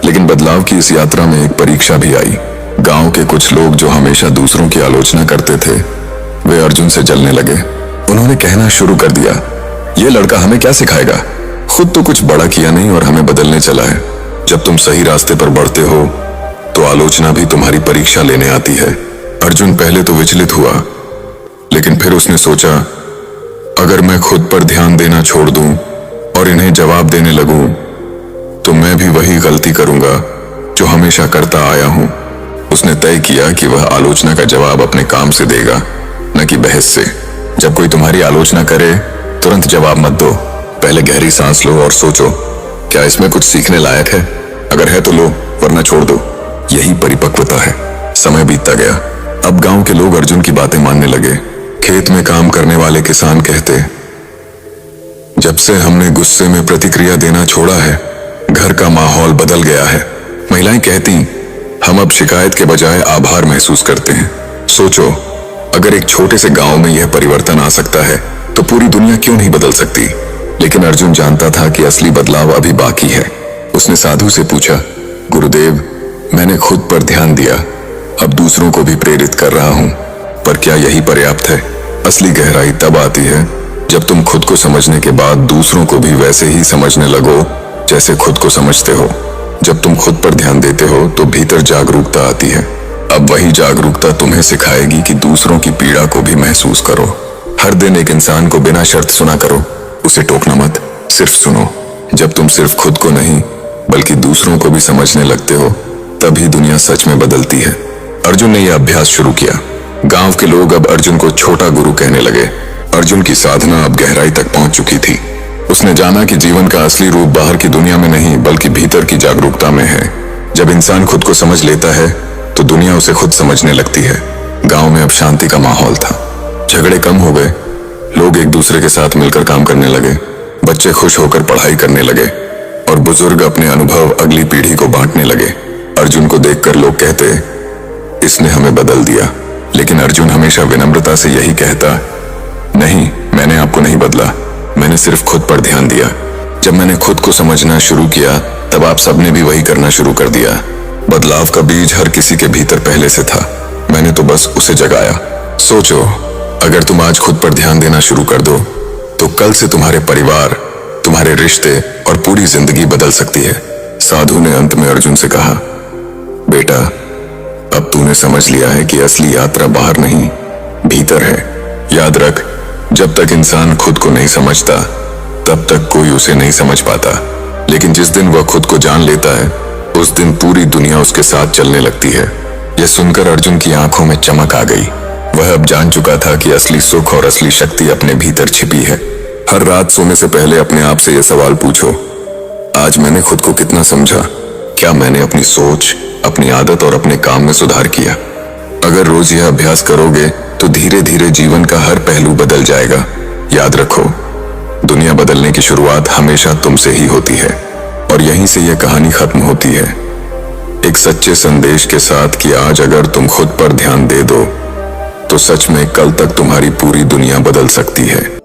लेकिन बदलाव की इस यात्रा में एक परीक्षा भी आई। गांव के कुछ लोग जो हमेशा दूसरों की आलोचना करते थे, वे अर्जुन से जलने लगे। उन्होंने कहना शुरू कर दिया, यह लड़का हमें क्या सिखाएगा? खुद तो कुछ बड़ा किया नहीं और हमें बदलने चला है। जब तुम सही रास्ते पर बढ़ते हो तो आलोचना भी तुम्हारी परीक्षा लेने आती है। अर्जुन पहले तो विचलित हुआ, लेकिन फिर उसने सोचा, अगर मैं खुद पर ध्यान देना छोड़ दूं और इन्हें जवाब देने लगूं तो मैं भी वही गलती करूंगा जो हमेशा करता आया हूं। उसने तय किया कि वह आलोचना का जवाब अपने काम से देगा, न कि बहस से। जब कोई तुम्हारी आलोचना करे, तुरंत जवाब मत दो। पहले गहरी सांस लो और सोचो, क्या इसमें कुछ सीखने लायक है? अगर है तो लो, वरना छोड़ दो। यही परिपक्वता है। समय बीतता गया। अब गांव के लोग अर्जुन की बातें मानने लगे। खेत में काम करने वाले किसान कहते, जब से हमने गुस्से में प्रतिक्रिया देना छोड़ा है, घर का माहौल बदल गया है। महिलाएं कहती, हम अब शिकायत के बजाय आभार महसूस करते हैं। सोचो, अगर एक छोटे से गांव में यह परिवर्तन आ सकता है तो पूरी दुनिया क्यों नहीं बदल सकती? लेकिन अर्जुन जानता था कि असली बदलाव अभी बाकी है। उसने साधु से पूछा, गुरुदेव, मैंने खुद पर ध्यान दिया, अब दूसरों को भी प्रेरित कर रहा हूं, पर क्या यही पर्याप्त है? असली गहराई तब आती है जब तुम खुद को समझने के बाद दूसरों को भी वैसे ही समझने लगो जैसे खुद को समझते हो। जब तुम खुद पर ध्यान देते हो तो भीतर जागरूकता आती है। अब वही जागरूकता तुम्हें सिखाएगी कि दूसरों की पीड़ा को भी महसूस करो। हर दिन एक इंसान को बिना शर्त सुना करो, उसे टोकना मत, सिर्फ सुनो। जब तुम सिर्फ खुद को नहीं बल्कि दूसरों को भी समझने लगते हो, तभी दुनिया सच में बदलती है। अर्जुन ने यह अभ्यास शुरू किया। गांव के लोग अब अर्जुन को छोटा गुरु कहने लगे। अर्जुन की साधना अब गहराई तक पहुंच चुकी थी। उसने जाना कि जीवन का असली रूप बाहर की दुनिया में नहीं बल्कि भीतर की जागरूकता में है। जब इंसान खुद को समझ लेता है तो दुनिया उसे खुद समझने लगती है। गांव में अब शांति का माहौल था। झगड़े कम हो गए, लोग एक दूसरे के साथ मिलकर काम करने लगे, बच्चे खुश होकर पढ़ाई करने लगे और बुजुर्ग अपने अनुभव अगली पीढ़ी को बांटने लगे। अर्जुन को देखकर लोग कहते, इसने हमें बदल दिया। लेकिन अर्जुन हमेशा विनम्रता से यही कहता, नहीं, मैंने आपको नहीं बदला, मैंने सिर्फ खुद पर ध्यान दिया। जब मैंने खुद को समझना शुरू किया तब आप सबने भी वही करना शुरू कर दिया। बदलाव का बीज हर किसी के भीतर पहले से था, मैंने तो बस उसे जगाया। सोचो, अगर तुम आज खुद पर ध्यान देना शुरू कर दो तो कल से तुम्हारे परिवार, तुम्हारे रिश्ते और पूरी जिंदगी बदल सकती है। साधु ने अंत में अर्जुन से कहा, बेटा, अब तूने समझ लिया है कि असली यात्रा बाहर नहीं, भीतर है। याद रख, जब तक इंसान खुद को नहीं समझता तब तक कोई उसे नहीं समझ पाता। लेकिन जिस दिन वह खुद को जान लेता है, उस दिन पूरी दुनिया उसके साथ चलने लगती है। यह सुनकर अर्जुन की आंखों में चमक आ गई। वह अब जान चुका था कि असली सुख और असली शक्ति अपने भीतर छिपी है। हर रात सोने से पहले अपने आप से यह सवाल पूछो, आज मैंने खुद को कितना समझा? क्या मैंने अपनी सोच, अपनी आदत और अपने काम में सुधार किया? अगर रोज यह अभ्यास करोगे तो धीरे धीरे जीवन का हर पहलू बदल जाएगा। याद रखो, दुनिया बदलने की शुरुआत हमेशा तुमसे ही होती है और यहीं से यह कहानी खत्म होती है, एक सच्चे संदेश के साथ कि आज अगर तुम खुद पर ध्यान दे दो तो सच में कल तक तुम्हारी पूरी दुनिया बदल सकती है।